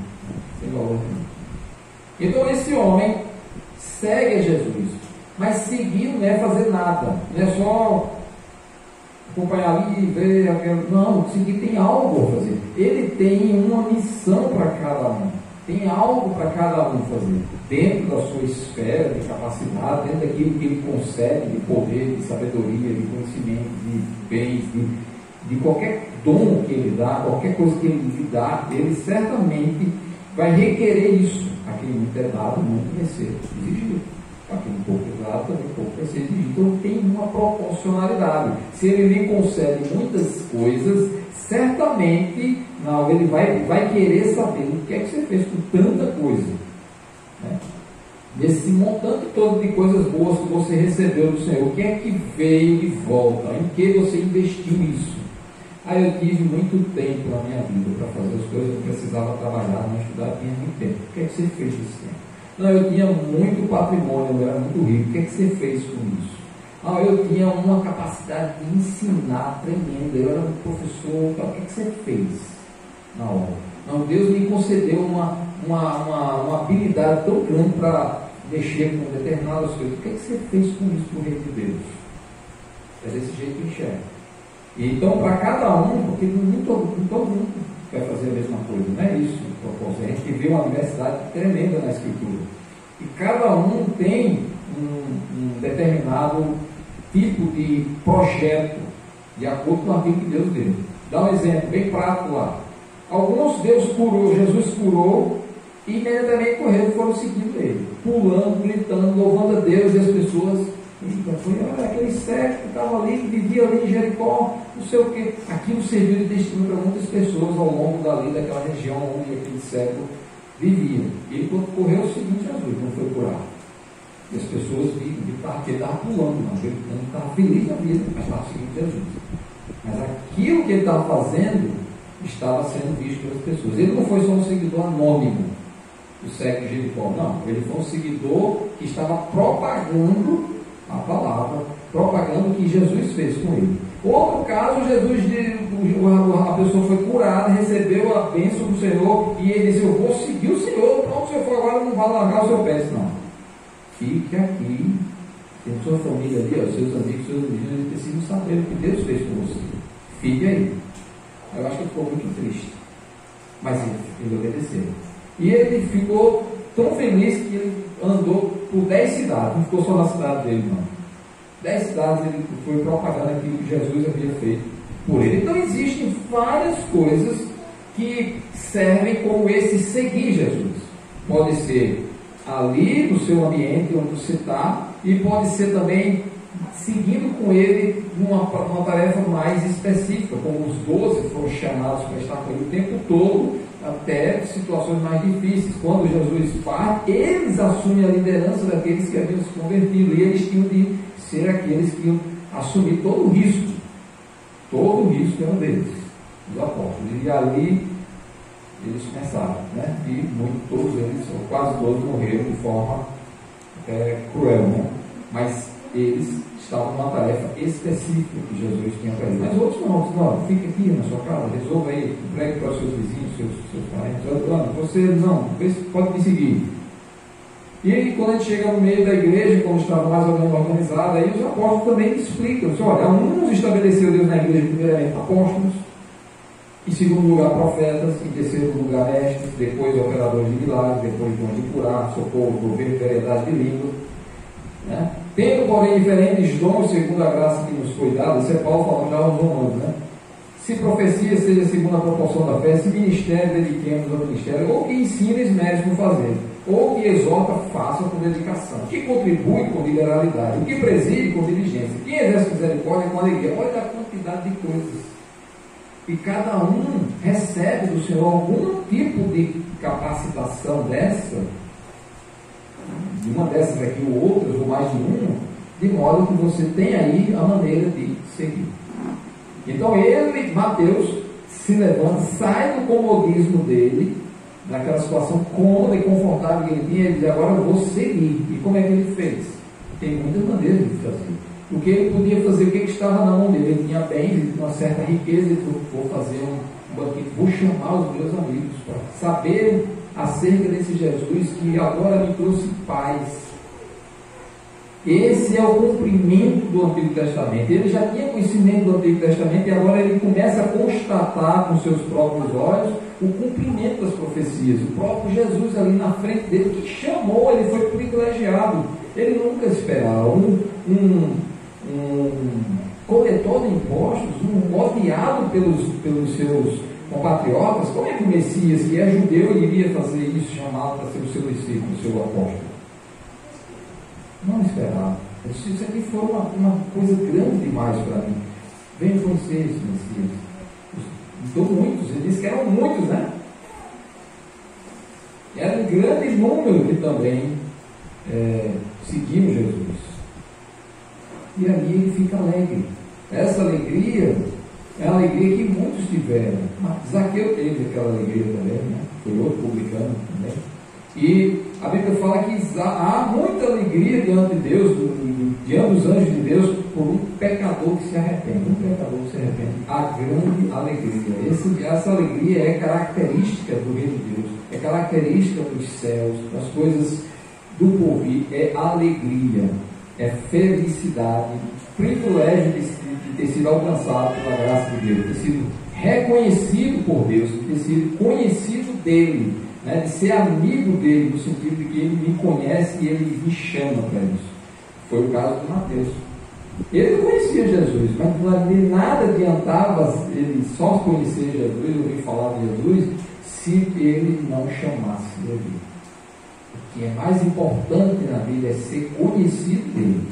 Então esse homem segue a Jesus, mas seguir não é fazer nada, não é só acompanhar ali e ver aquilo. Não, seguir tem algo a fazer. Ele tem uma missão para cada um, tem algo para cada um fazer, dentro da sua esfera de capacidade, dentro daquilo que ele concede de poder, de sabedoria, de conhecimento, de bens, de qualquer dom que ele dá, qualquer coisa que ele lhe dá, ele certamente vai requerer isso. A quem muito é dado, muito vai ser exigido. A quem pouco é dado, também pouco vai ser exigido. Então tem uma proporcionalidade. Se ele lhe concede muitas coisas, certamente não, ele vai querer saber o que é que você fez com tanta coisa. Né? Desse montante todo de coisas boas que você recebeu do Senhor, o que é que veio de volta? Em que você investiu isso? Aí eu tive muito tempo na minha vida para fazer as coisas, eu precisava trabalhar, não estudar, tinha muito tempo. O que é que você fez desse tempo? Não, eu tinha muito patrimônio, eu era muito rico. O que é que você fez com isso? Ah, eu tinha uma capacidade de ensinar tremenda, eu era um professor. O que é que você fez na obra? Não, Deus me concedeu uma habilidade tão grande para mexer com determinadas coisas. O que é que você fez com isso para o reino de Deus? É desse jeito que enxerga. Então, para cada um, porque nem todo mundo vai fazer a mesma coisa, não é isso o propósito. A gente vê uma diversidade tremenda na Escritura. E cada um tem um determinado tipo de projeto, de acordo com aquilo que Deus deu. Dá um exemplo bem prático lá. Alguns Deus curou, Jesus curou, e imediatamente correram e foram seguindo ele, pulando, gritando, louvando a Deus, e as pessoas, olha, aquele cego que estava ali, que vivia ali em Jericó, não sei o que. Aquilo serviu de destino para muitas pessoas ao longo daquela região onde aquele cego vivia. Ele, quando correu, o seguinte, Jesus não foi curado. E as pessoas viram, que ele estava pulando, ele estava feliz na vida, mas estava seguindo Jesus. Mas aquilo que ele estava fazendo estava sendo visto pelas pessoas. Ele não foi só um seguidor anônimo do cego de Jericó, não. Ele foi um seguidor que estava propagando a palavra, propagando o que Jesus fez com ele. Outro caso, a pessoa foi curada, recebeu a bênção do Senhor, e ele disse, eu vou seguir o Senhor, pronto, o Senhor for agora, não vai largar o seu pé, não. Fique aqui, tem sua família ali, ó, seus amigos, eles precisam saber o que Deus fez com você. Fique aí. Eu acho que ele ficou muito triste, mas ele obedeceu. E ele ficou tão feliz que ele andou por 10 cidades, não ficou só na cidade dele, não. 10 cidades ele foi propagando aquilo que Jesus havia feito por ele. Então existem várias coisas que servem como esse seguir Jesus. Pode ser ali no seu ambiente onde você está, e pode ser também seguindo com ele numa tarefa mais específica, como os 12 foram chamados para estar com ele o tempo todo, até situações mais difíceis. Quando Jesus parte, eles assumem a liderança daqueles que haviam se convertido, e eles tinham de ser aqueles que iam assumir todo o risco era deles, os apóstolos. E ali eles começaram, né? E todos eles, ou quase todos, morreram de forma cruel, né? Mas eles estavam numa tarefa específica que Jesus tinha para eles. Mas outros não, fica aqui na sua casa, resolva aí, pregue para os seus vizinhos, seus parentes. Você não, pode me seguir. E quando a gente chega no meio da igreja, quando estava mais ou menos organizada, aí os apóstolos também explicam. Olha, uns estabeleceu Deus na igreja, primeiramente apóstolos, em segundo lugar profetas, em terceiro lugar mestres, depois operadores de milagres, depois dons de curar, socorro, governo, variedade de língua. Né? Tendo, porém, diferentes dons segundo a graça que nos foi dada, isso é Paulo falando já aos Romanos, né? Se profecia seja segundo a proporção da fé, se ministério dediquemos ao ministério, ou que ensina esmere no fazer, ou que exorta, faça com dedicação, que contribui com liberalidade, que preside com diligência, que exerce misericórdia com alegria. Olha a quantidade de coisas. E cada um recebe do Senhor algum tipo de capacitação dessa, de uma dessas aqui ou outras, ou mais de uma, de modo que você tenha aí a maneira de seguir. Então ele, Mateus, se levanta, sai do comodismo dele, daquela situação cômoda e confortável que ele tinha, ele diz, agora eu vou seguir. E como é que ele fez? Tem muitas maneiras de fazer. O que ele podia fazer, o que estava na mão dele? Ele tinha bens, ele tinha uma certa riqueza, ele falou, vou fazer um banquete, vou chamar os meus amigos para saber acerca desse Jesus que agora me trouxe paz. Esse é o cumprimento do Antigo Testamento. Ele já tinha conhecimento do Antigo Testamento e agora ele começa a constatar com seus próprios olhos o cumprimento das profecias. O próprio Jesus ali na frente dele, que chamou, ele foi privilegiado. Ele nunca esperava. Um coletor de impostos, odiado pelos seus compatriotas, como é que o Messias, que é judeu, iria fazer isso, chamado para ser o seu discípulo, o seu apóstolo? Não esperava. Eu disse, isso aqui foi uma coisa grande demais para mim. Venha conhecer esse Messias. Então muitos, ele disse que eram muitos, né? Era um grande número que também seguiam Jesus. E ali ele fica alegre. Essa alegria é a alegria que muitos tiveram. Mas Zaqueu teve aquela alegria também, né? Foi outro publicano também. E a Bíblia fala que há muita alegria diante de Deus, diante dos anjos de Deus, por um pecador que se arrepende. Um pecador que se arrepende. A grande alegria. Essa alegria é característica do reino de Deus. É característica dos céus, das coisas do porvir. É alegria. É felicidade. Privilégio de ter sido alcançado pela graça de Deus. De ter sido reconhecido por Deus. De ter sido conhecido dele. Né, de ser amigo dele, no sentido de que ele me conhece e ele me chama para isso. Foi o caso de Mateus. Ele não conhecia Jesus, mas de nada adiantava ele só conhecer Jesus, ouvir falar de Jesus, se ele não chamasse ele. O que é mais importante na vida é ser conhecido dele.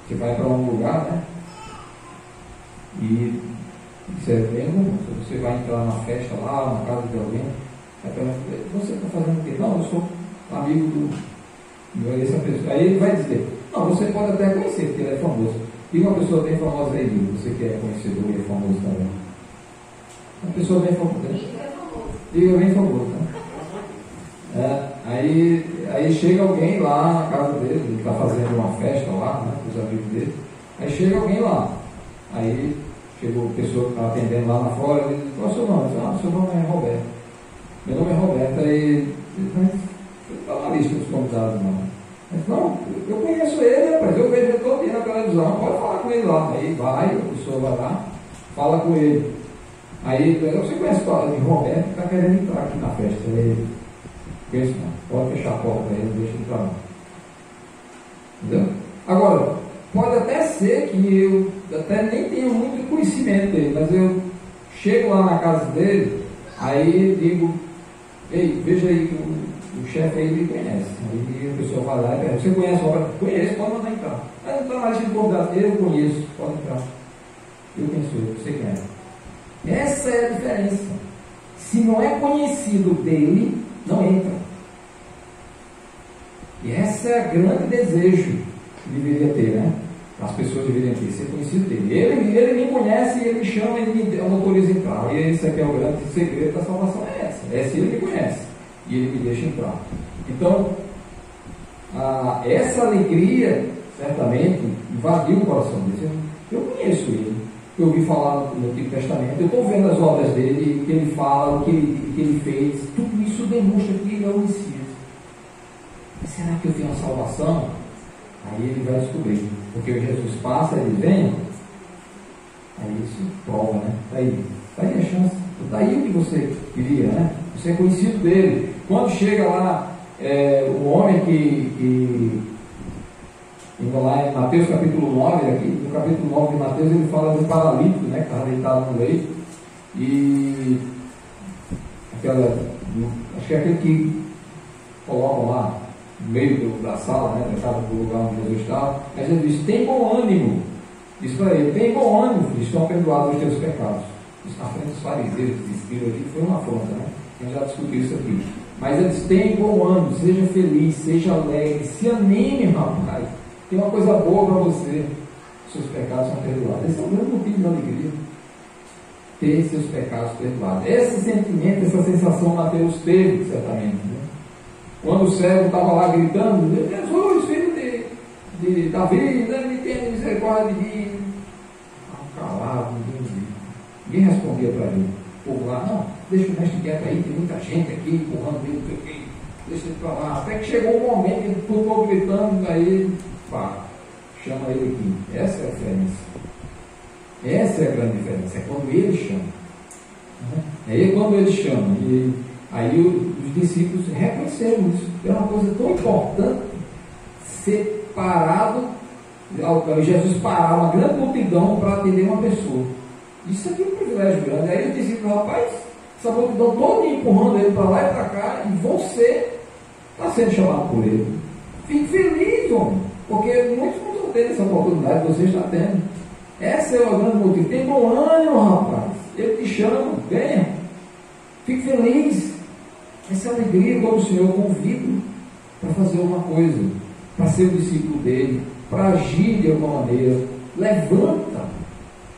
Você vai para um lugar, né? E você você vai entrar na festa lá, na casa de alguém. Você está fazendo o quê? Não, eu sou amigo essa pessoa. Aí ele vai dizer, não, você pode até conhecer, porque ele é famoso. E uma pessoa bem famosa aí, você que é conhecedor e é famoso também. Uma pessoa bem famosa. Diga bem famoso, né? Aí chega alguém lá na casa dele, ele está fazendo uma festa lá, né, com os amigos dele. Aí chega alguém lá. Aí chegou a pessoa que está atendendo lá na fora, ele diz, qual é o seu nome? Ele diz, ah, seu nome é Roberto. Meu nome é Roberto, aí está na lista dos convidados, não. Mas não, eu conheço ele, rapaz, eu vejo ele todo dia na televisão, pode falar com ele lá. Aí vai, a pessoa vai lá, fala com ele. Aí, você conhece o Roberto, está querendo entrar aqui na festa. Aí, conheço não, pode fechar a porta para ele, não deixa ele entrar não. Entendeu? Agora, pode até ser que eu até nem tenha muito conhecimento dele, mas eu chego lá na casa dele, aí digo, ei, veja aí que o chefe aí me conhece. Aí a pessoa vai lá e pergunta, você conhece o Roberto? Conheço, pode mandar entrar. Mas não está na lista de convidados, eu conheço, pode entrar. Eu conheço ele, você quem é. Essa é a diferença. Se não é conhecido dele, não entra. E esse é o grande desejo que deveria ter, né? As pessoas deveriam ter, ser conhecido dele. Ele me conhece, ele me chama, ele me autoriza a entrar. E esse aqui é o grande segredo da salvação, é essa. É se ele me conhece e ele me deixa entrar. Então, essa alegria, certamente, invadiu o coração dele. Eu conheço ele, eu ouvi falar no Antigo Testamento, eu estou vendo as obras dele, o que ele fala, o que ele fez. Tudo isso demonstra que ele é o Messias. Mas será que eu tenho a salvação? Aí ele vai descobrir, porque Jesus passa, ele vem, aí isso prova, né? Está aí a chance, está aí o que você queria, né? Você é conhecido dele. Quando chega lá, o homem que indo lá em Mateus capítulo 9, aqui, no capítulo 9 de Mateus, ele fala do paralítico, né? Que estava deitado no leito, e acho que é aquele que colocam lá no meio da sala, né, do lugar onde Jesus estava, mas ele diz, tem bom ânimo. Diz para ele, tem bom ânimo, filho, estão perdoados os teus pecados. Isso na frente dos fariseus que desistiram aqui, foi uma afronta, né? A gente já discutiu isso aqui. Mas ele diz, tem bom ânimo, seja feliz, seja alegre, se anime, rapaz. Tem uma coisa boa para você. Seus pecados são perdoados. Esse é o grande motivo da alegria. Ter seus pecados perdoados. Esse sentimento, essa sensação Mateus teve, certamente, né? Quando o cego estava lá gritando, Jesus, filho de Davi, me tenha misericórdia de mim. Calado, ninguém respondia para ele. O povo lá, não, deixa o mestre quieto aí, tem muita gente aqui empurrando ele, deixa ele para lá. Até que chegou um momento que todo mundo gritando, aí, pá, chama ele aqui. Essa é a diferença. Essa é a grande diferença, é quando ele chama. É quando ele chama. Aí os discípulos reconheceram isso. É uma coisa tão importante ser parado, Jesus parar uma grande multidão para atender uma pessoa. Isso aqui é um privilégio grande. Aí ele disse, rapaz, essa multidão toda empurrando ele para lá e para cá, e você está sendo chamado por ele. Fique feliz, homem, porque muitos não estão tendo essa oportunidade que você está tendo. Essa é o grande motivo. Tem bom ânimo, rapaz. Ele te chama, venha. Fique feliz. Essa é a alegria quando o Senhor convida para fazer alguma coisa, para ser o discípulo dele, para agir de alguma maneira. Levanta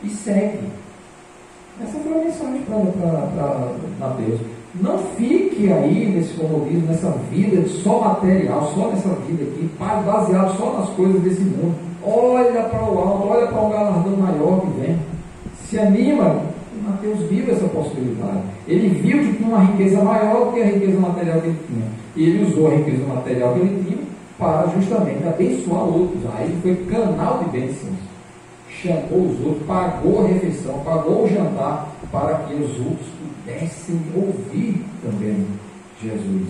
e segue. Essa foi a mensagem para Mateus. Não fique aí nesse comodismo, nessa vida só material, só nessa vida aqui, baseado só nas coisas desse mundo. Olha para o alto, olha para um galardão maior que vem. Se anima. Mateus viu essa possibilidade. Ele viu que tinha uma riqueza maior do que a riqueza material que ele tinha. E ele usou a riqueza material que ele tinha para justamente abençoar outros. Aí ele foi canal de bênçãos. Chamou os outros, pagou a refeição, pagou o jantar para que os outros pudessem ouvir também Jesus.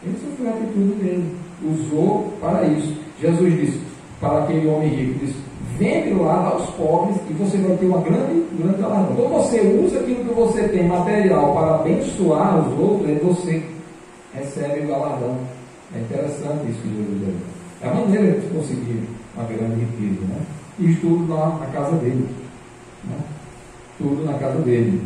Essa foi a atitude dele. Usou para isso. Jesus disse para aquele homem rico, disse, vende lá aos pobres e você vai ter uma grande galardão. Quando você usa aquilo que você tem material para abençoar os outros, aí você recebe o galardão. É interessante isso que Jesus deu. É a maneira de conseguir uma grande riqueza, né? E tudo na casa dele. Né? Tudo na casa dele.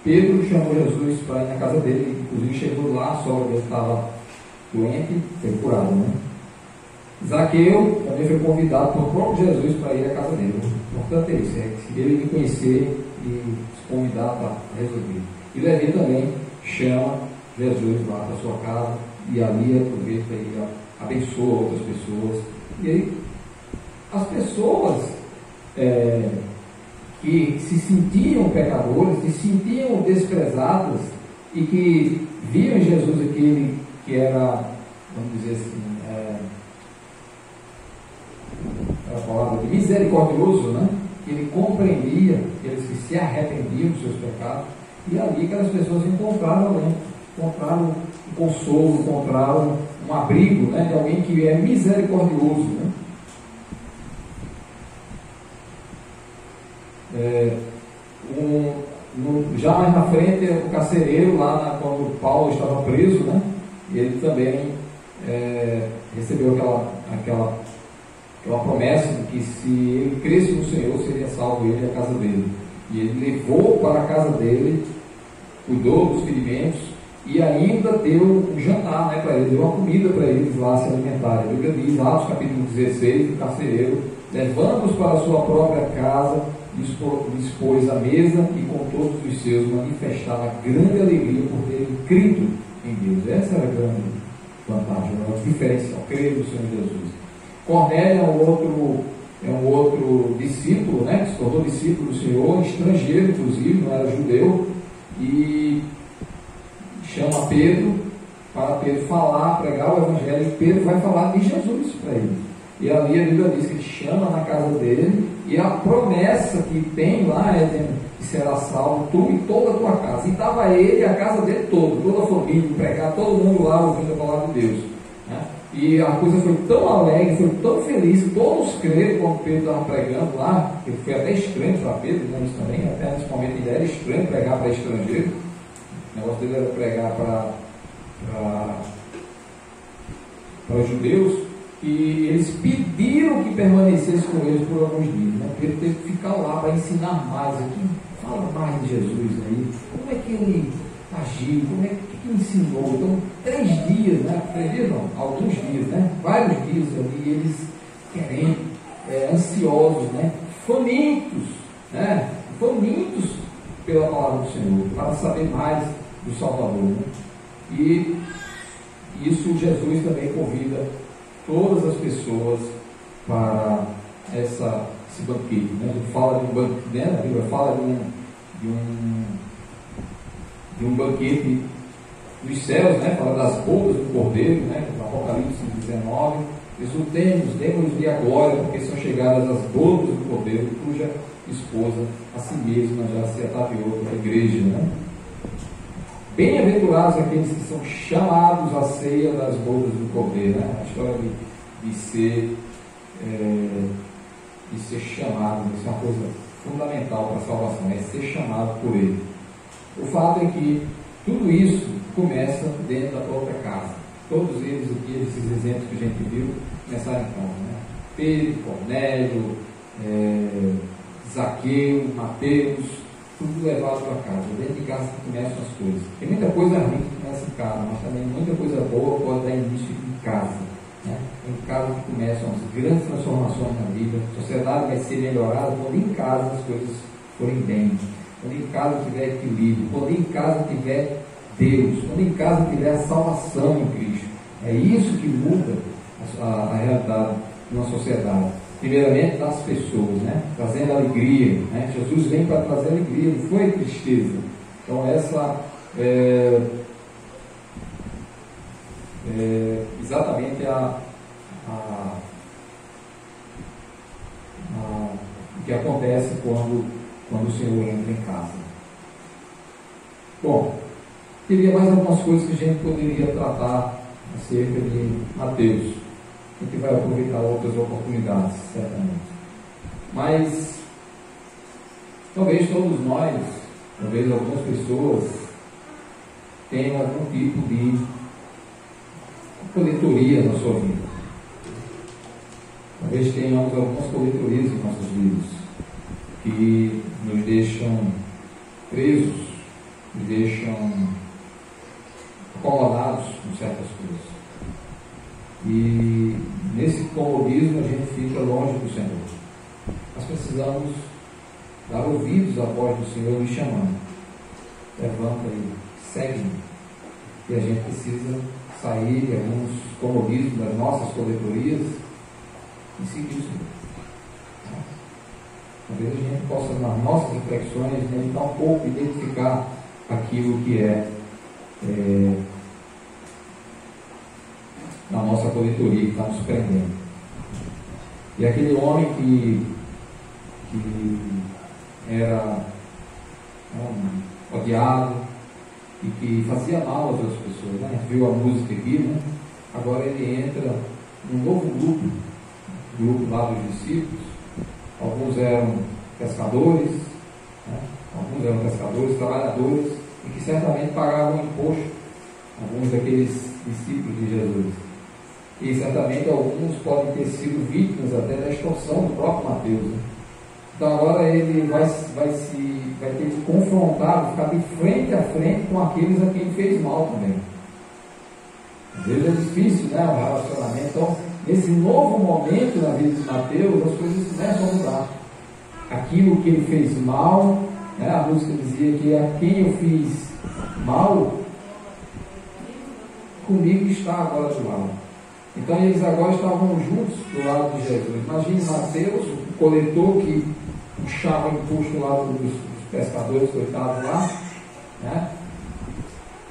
Pedro chamou Jesus para ir na casa dele, inclusive chegou lá, a sogra dele estava doente, foi curado, né? Zaqueu também foi convidado pelo próprio Jesus para ir à casa dele. O importante é isso, é ele me conhecer e se convidar para resolver. E Levi também chama Jesus lá para sua casa e ali aproveita e abençoa outras pessoas. E aí, as pessoas que se sentiam pecadores, que se sentiam desprezadas e que viam em Jesus aquele que era, vamos dizer assim, a palavra de misericordioso, né? Que ele compreendia aqueles que se arrependiam dos seus pecados, e ali aquelas pessoas encontraram um consolo, encontraram um abrigo, né? De alguém que é misericordioso, né? Já mais na frente, o carcereiro, quando Paulo estava preso, né? Ele também recebeu aquela promessa de que se ele cresce no Senhor, seria salvo ele e a casa dele. E ele levou para a casa dele, cuidou dos ferimentos e ainda deu um jantar, né, para eles, deu uma comida para eles lá se alimentarem. A Bíblia diz, Atos capítulo 16, o carcereiro, levando-os para a sua própria casa, dispôs a mesa e com todos os seus manifestava grande alegria por terem crido em Deus. Essa era a grande vantagem, a diferencial, crer no Senhor Jesus. Cornélio é um outro discípulo, né, que se tornou discípulo do Senhor, estrangeiro inclusive, não era judeu, e chama Pedro para Pedro pregar o Evangelho, e Pedro vai falar de Jesus para ele. E ali a Bíblia diz que ele chama na casa dele, e a promessa que tem lá é que será salvo tu e toda a tua casa. E estava ele e a casa dele toda a família, pregar, todo mundo lá ouvindo a palavra de Deus. Né? E a coisa foi tão alegre, foi tão feliz, todos creram quando Pedro estava pregando lá, que foi até estranho para Pedro, né, isso também, até nesse momento ele era estranho pregar para estrangeiro. O negócio dele era pregar para judeus, e eles pediram que permanecesse com eles por alguns dias. Né? Pedro teve que ficar lá para ensinar mais aqui. Fala mais de Jesus aí, como é que ele agiu, como é que ele ensinou. Então, 3 dias, né? 3 dias não, alguns dias, né? Vários dias ali, eles querendo, ansiosos, né? Famintos, né? Famintos pela palavra do Senhor, para saber mais do Salvador. Né? E isso Jesus também convida todas as pessoas para esse banquete. Né? A gente fala de um banquete, né? A Bíblia fala de um banquete dos céus, né? Fala das bodas do Cordeiro, né? Apocalipse 19. Exultemos, demos-lhe a glória, porque são chegadas as bodas do Cordeiro, cuja esposa a si mesma já se ataviou para a igreja. Né? Bem-aventurados aqueles que são chamados à ceia das bodas do Cordeiro. Né? A história de ser de ser chamado. Isso é uma coisa fundamental para a salvação, é ser chamado por Ele. O fato é que tudo isso começa dentro da própria casa. Todos eles aqui, esses exemplos que a gente viu, começaram então, né? Pedro, Cornélio, Zaqueu, Mateus, tudo levado para casa. Dentro de casa que começam as coisas. Tem muita coisa ruim que começa em casa, mas também muita coisa boa pode dar início em casa. Né? Em casa que começam as grandes transformações na vida. A sociedade vai ser melhorada quando em casa as coisas forem bem. Quando em casa tiver equilíbrio. Quando em casa tiver Deus. Quando em casa tiver a salvação em Cristo. É isso que muda a realidade de uma sociedade. Primeiramente das pessoas, né? Trazendo alegria, né? Jesus vem para trazer alegria, não foi tristeza. Então essa exatamente o que acontece quando o Senhor entra em casa. Bom, teria mais algumas coisas que a gente poderia tratar acerca de Mateus. A gente vai aproveitar outras oportunidades, certamente. Mas, talvez todos nós, talvez algumas pessoas, tenham algum tipo de coletoria na sua vida. Talvez tenhamos algumas coletorias em nossos vidas, que nos deixam presos, nos deixam acomodados com certas coisas. E nesse comodismo a gente fica longe do Senhor. Nós precisamos dar ouvidos à voz do Senhor nos chamando. Levanta e segue-me. E a gente precisa sair de alguns comodismos das nossas coletorias e seguir o Senhor. Talvez a gente possa, nas nossas reflexões, meditar um pouco, identificar aquilo que é na nossa coletoria que está nos prendendo. E aquele homem que era odiado e que fazia mal às outras pessoas, né? A gente viu a música aqui, né? Agora ele entra num novo grupo lá dos discípulos. Alguns eram pescadores, né? Alguns eram pescadores, trabalhadores, e que certamente pagavam imposto, alguns daqueles discípulos de Jesus. E certamente alguns podem ter sido vítimas até da extorsão do próprio Mateus. Né? Então agora ele vai ter que confrontar, ficar de frente a frente com aqueles a quem fez mal também. Às vezes é difícil, né, o relacionamento. Então, nesse novo momento na vida de Mateus, as coisas começam a mudar. Aquilo que ele fez mal, né, a música dizia que a quem eu fiz mal, comigo está agora do lado. Então eles agora estavam juntos do lado de Jesus. Imagine Mateus, o coletor que puxava o imposto lá dos pescadores, coitados lá, né?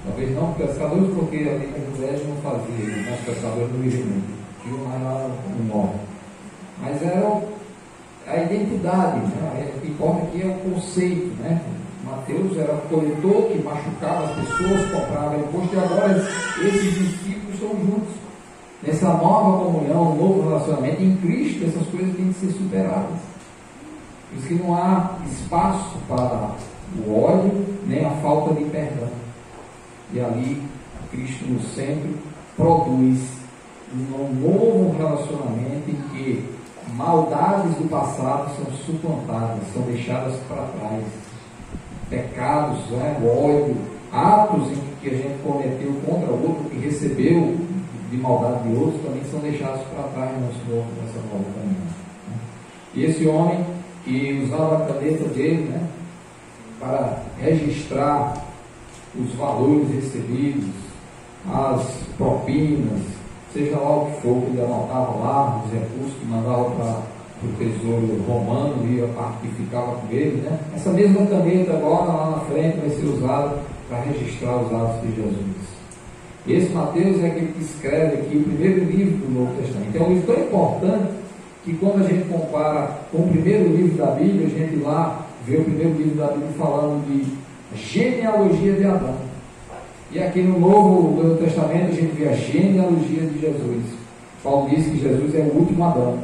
Talvez não pescadores, porque ali em José não fazia, mas pescadores não viviam muito, tinham mais lá no norte. Mas era a identidade, né? O que importa aqui é o conceito, né? Mateus era o coletor que machucava as pessoas, comprava imposto, e agora esses discípulos estão juntos. Nessa nova comunhão, um novo relacionamento em Cristo, essas coisas têm que ser superadas. Por isso que não há espaço para o ódio, nem a falta de perdão. E ali, Cristo no centro produz um novo relacionamento em que maldades do passado são suplantadas, são deixadas para trás. Pecados, né, o ódio, atos em que a gente cometeu contra o outro, que recebeu de maldade de outros, também são deixados para trás nessa nova caminhada. E esse homem que usava a caneta dele, né, para registrar os valores recebidos, as propinas, seja lá o que for, que ele anotava lá, os recursos que mandava para o tesouro romano e a parte que ficava com ele, né? Essa mesma caneta agora lá na frente vai ser usada para registrar os atos de Jesus. Esse Mateus é aquele que escreve aqui o primeiro livro do Novo Testamento. É um livro tão importante que quando a gente compara com o primeiro livro da Bíblia, a gente lá vê o primeiro livro da Bíblia falando de genealogia de Adão. E aqui no Novo Testamento a gente vê a genealogia de Jesus. Paulo diz que Jesus é o último Adão.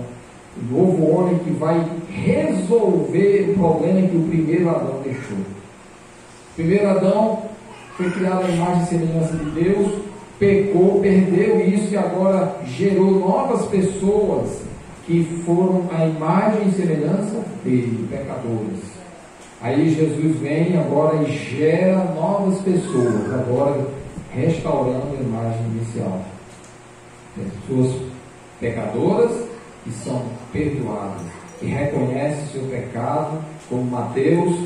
O novo homem que vai resolver o problema que o primeiro Adão deixou. O primeiro Adão foi criado à imagem e semelhança de Deus, pecou, perdeu isso e agora gerou novas pessoas que foram a imagem e semelhança dele, pecadores. Aí Jesus vem agora e gera novas pessoas, agora restaurando a imagem inicial. Pessoas pecadoras que são perdoadas, que reconhecem seu pecado, como Mateus,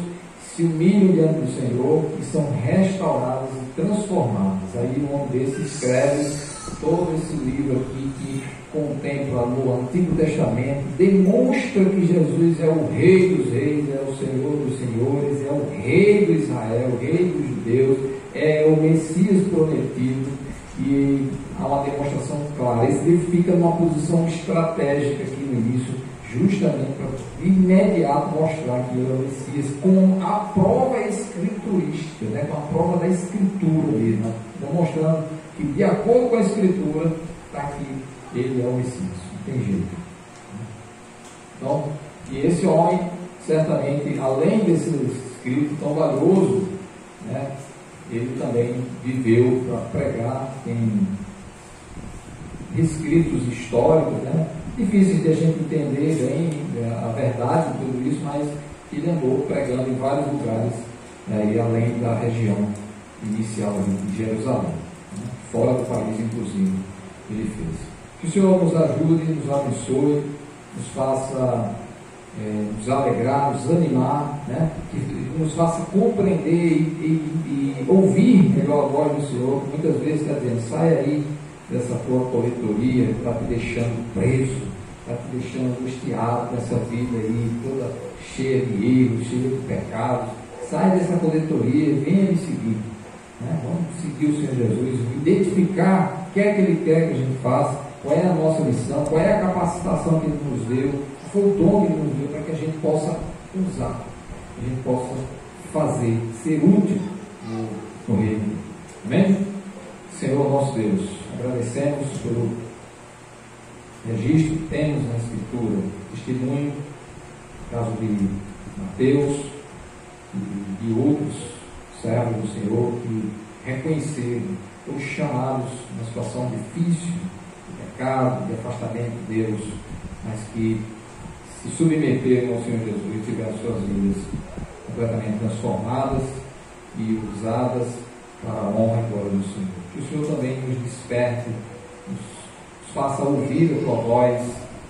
se humilham diante do Senhor, que são restauradas e transformadas. Aí um homem desse escreve todo esse livro aqui que contempla no Antigo Testamento, demonstra que Jesus é o Rei dos Reis, é o Senhor dos Senhores, é o Rei do Israel, o Rei dos judeus, é o Messias prometido, e há uma demonstração clara. Esse livro fica numa posição estratégica aqui no início, justamente para de imediato mostrar que ele é o Messias, com a prova escriturística, né? Com a prova da escritura mesmo, né? Demonstrando que de acordo com a escritura está aqui, ele é o Messias, não tem jeito. Então, e esse homem, certamente, além desse escrito tão valioso, né, ele também viveu para pregar em escritos históricos, né, difíceis de a gente entender bem a verdade de tudo isso, mas ele andou pregando em vários lugares, né, e além da região inicial de Jerusalém, né, fora do país, inclusive, ele fez. Que o Senhor nos ajude, nos abençoe, nos faça nos alegrar, nos animar, né? Que nos faça compreender e ouvir melhor a voz do Senhor, que muitas vezes está dizendo, sai aí dessa tua coletoria, que está te deixando preso, está te deixando angustiado com essa vida aí, toda cheia de erros, cheia de pecados. Sai dessa coletoria, venha me seguir. Né? Vamos seguir o Senhor Jesus, identificar o que é que Ele quer que a gente faça, qual é a nossa missão, qual é a capacitação que Ele nos deu, foi o dom que Ele nos deu para que a gente possa usar, que a gente possa fazer, ser útil no reino. Amém? Senhor nosso Deus, agradecemos pelo registro que temos na Escritura, testemunho, no caso de Mateus e de outros servos do Senhor que reconheceram, foram chamados numa situação difícil, de pecado, de afastamento de Deus, mas que se submeteram ao Senhor Jesus e tiveram suas vidas completamente transformadas e usadas para a honra e glória do Senhor. Que o Senhor também nos desperte, nos faça ouvir a tua voz,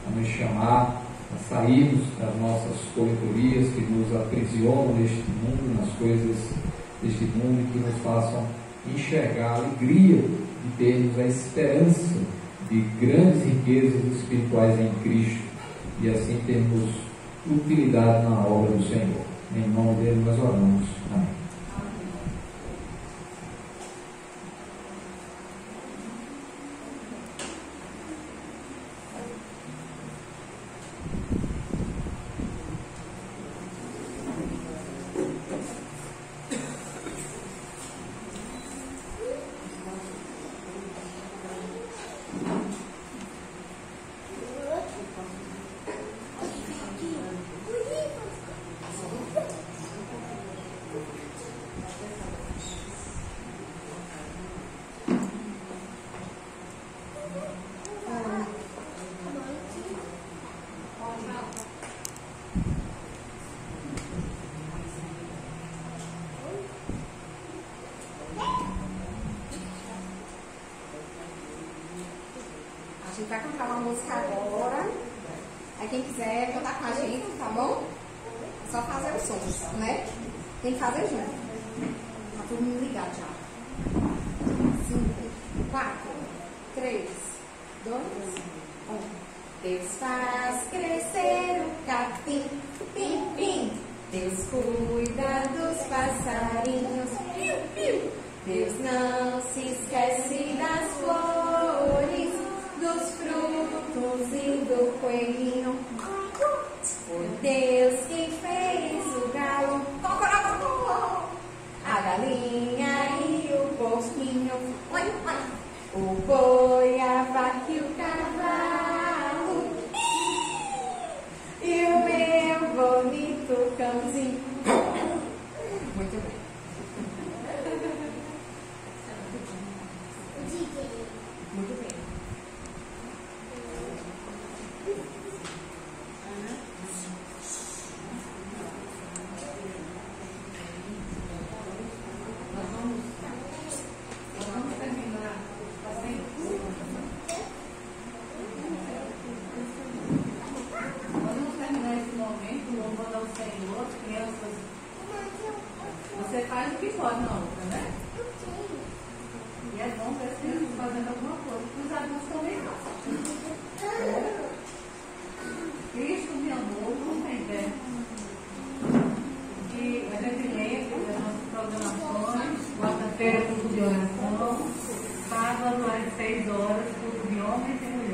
a nos chamar, a sairmos das nossas coletorias que nos aprisionam neste mundo, nas coisas deste mundo, e que nos façam enxergar a alegria de termos a esperança de grandes riquezas espirituais em Cristo, e assim termos utilidade na obra do Senhor. Em nome dele nós oramos. Amém. A gente vai cantar uma música agora. Aí quem quiser cantar com a gente, tá bom? É só fazer os sons, né? Tem que fazer junto. Tá todo mundo ligado já. 5, 4, 3, 2, 1. Deus faz crescer o capim, pim, pim. Deus cuida dos passarinhos, piu, piu. Deus não se esquece das flores, dos frutos e do coelhinho. Foi Deus que fez o galo, a galinha e o porquinho, o boi, a vaca e o cavalo. estudo de homens e mulheres.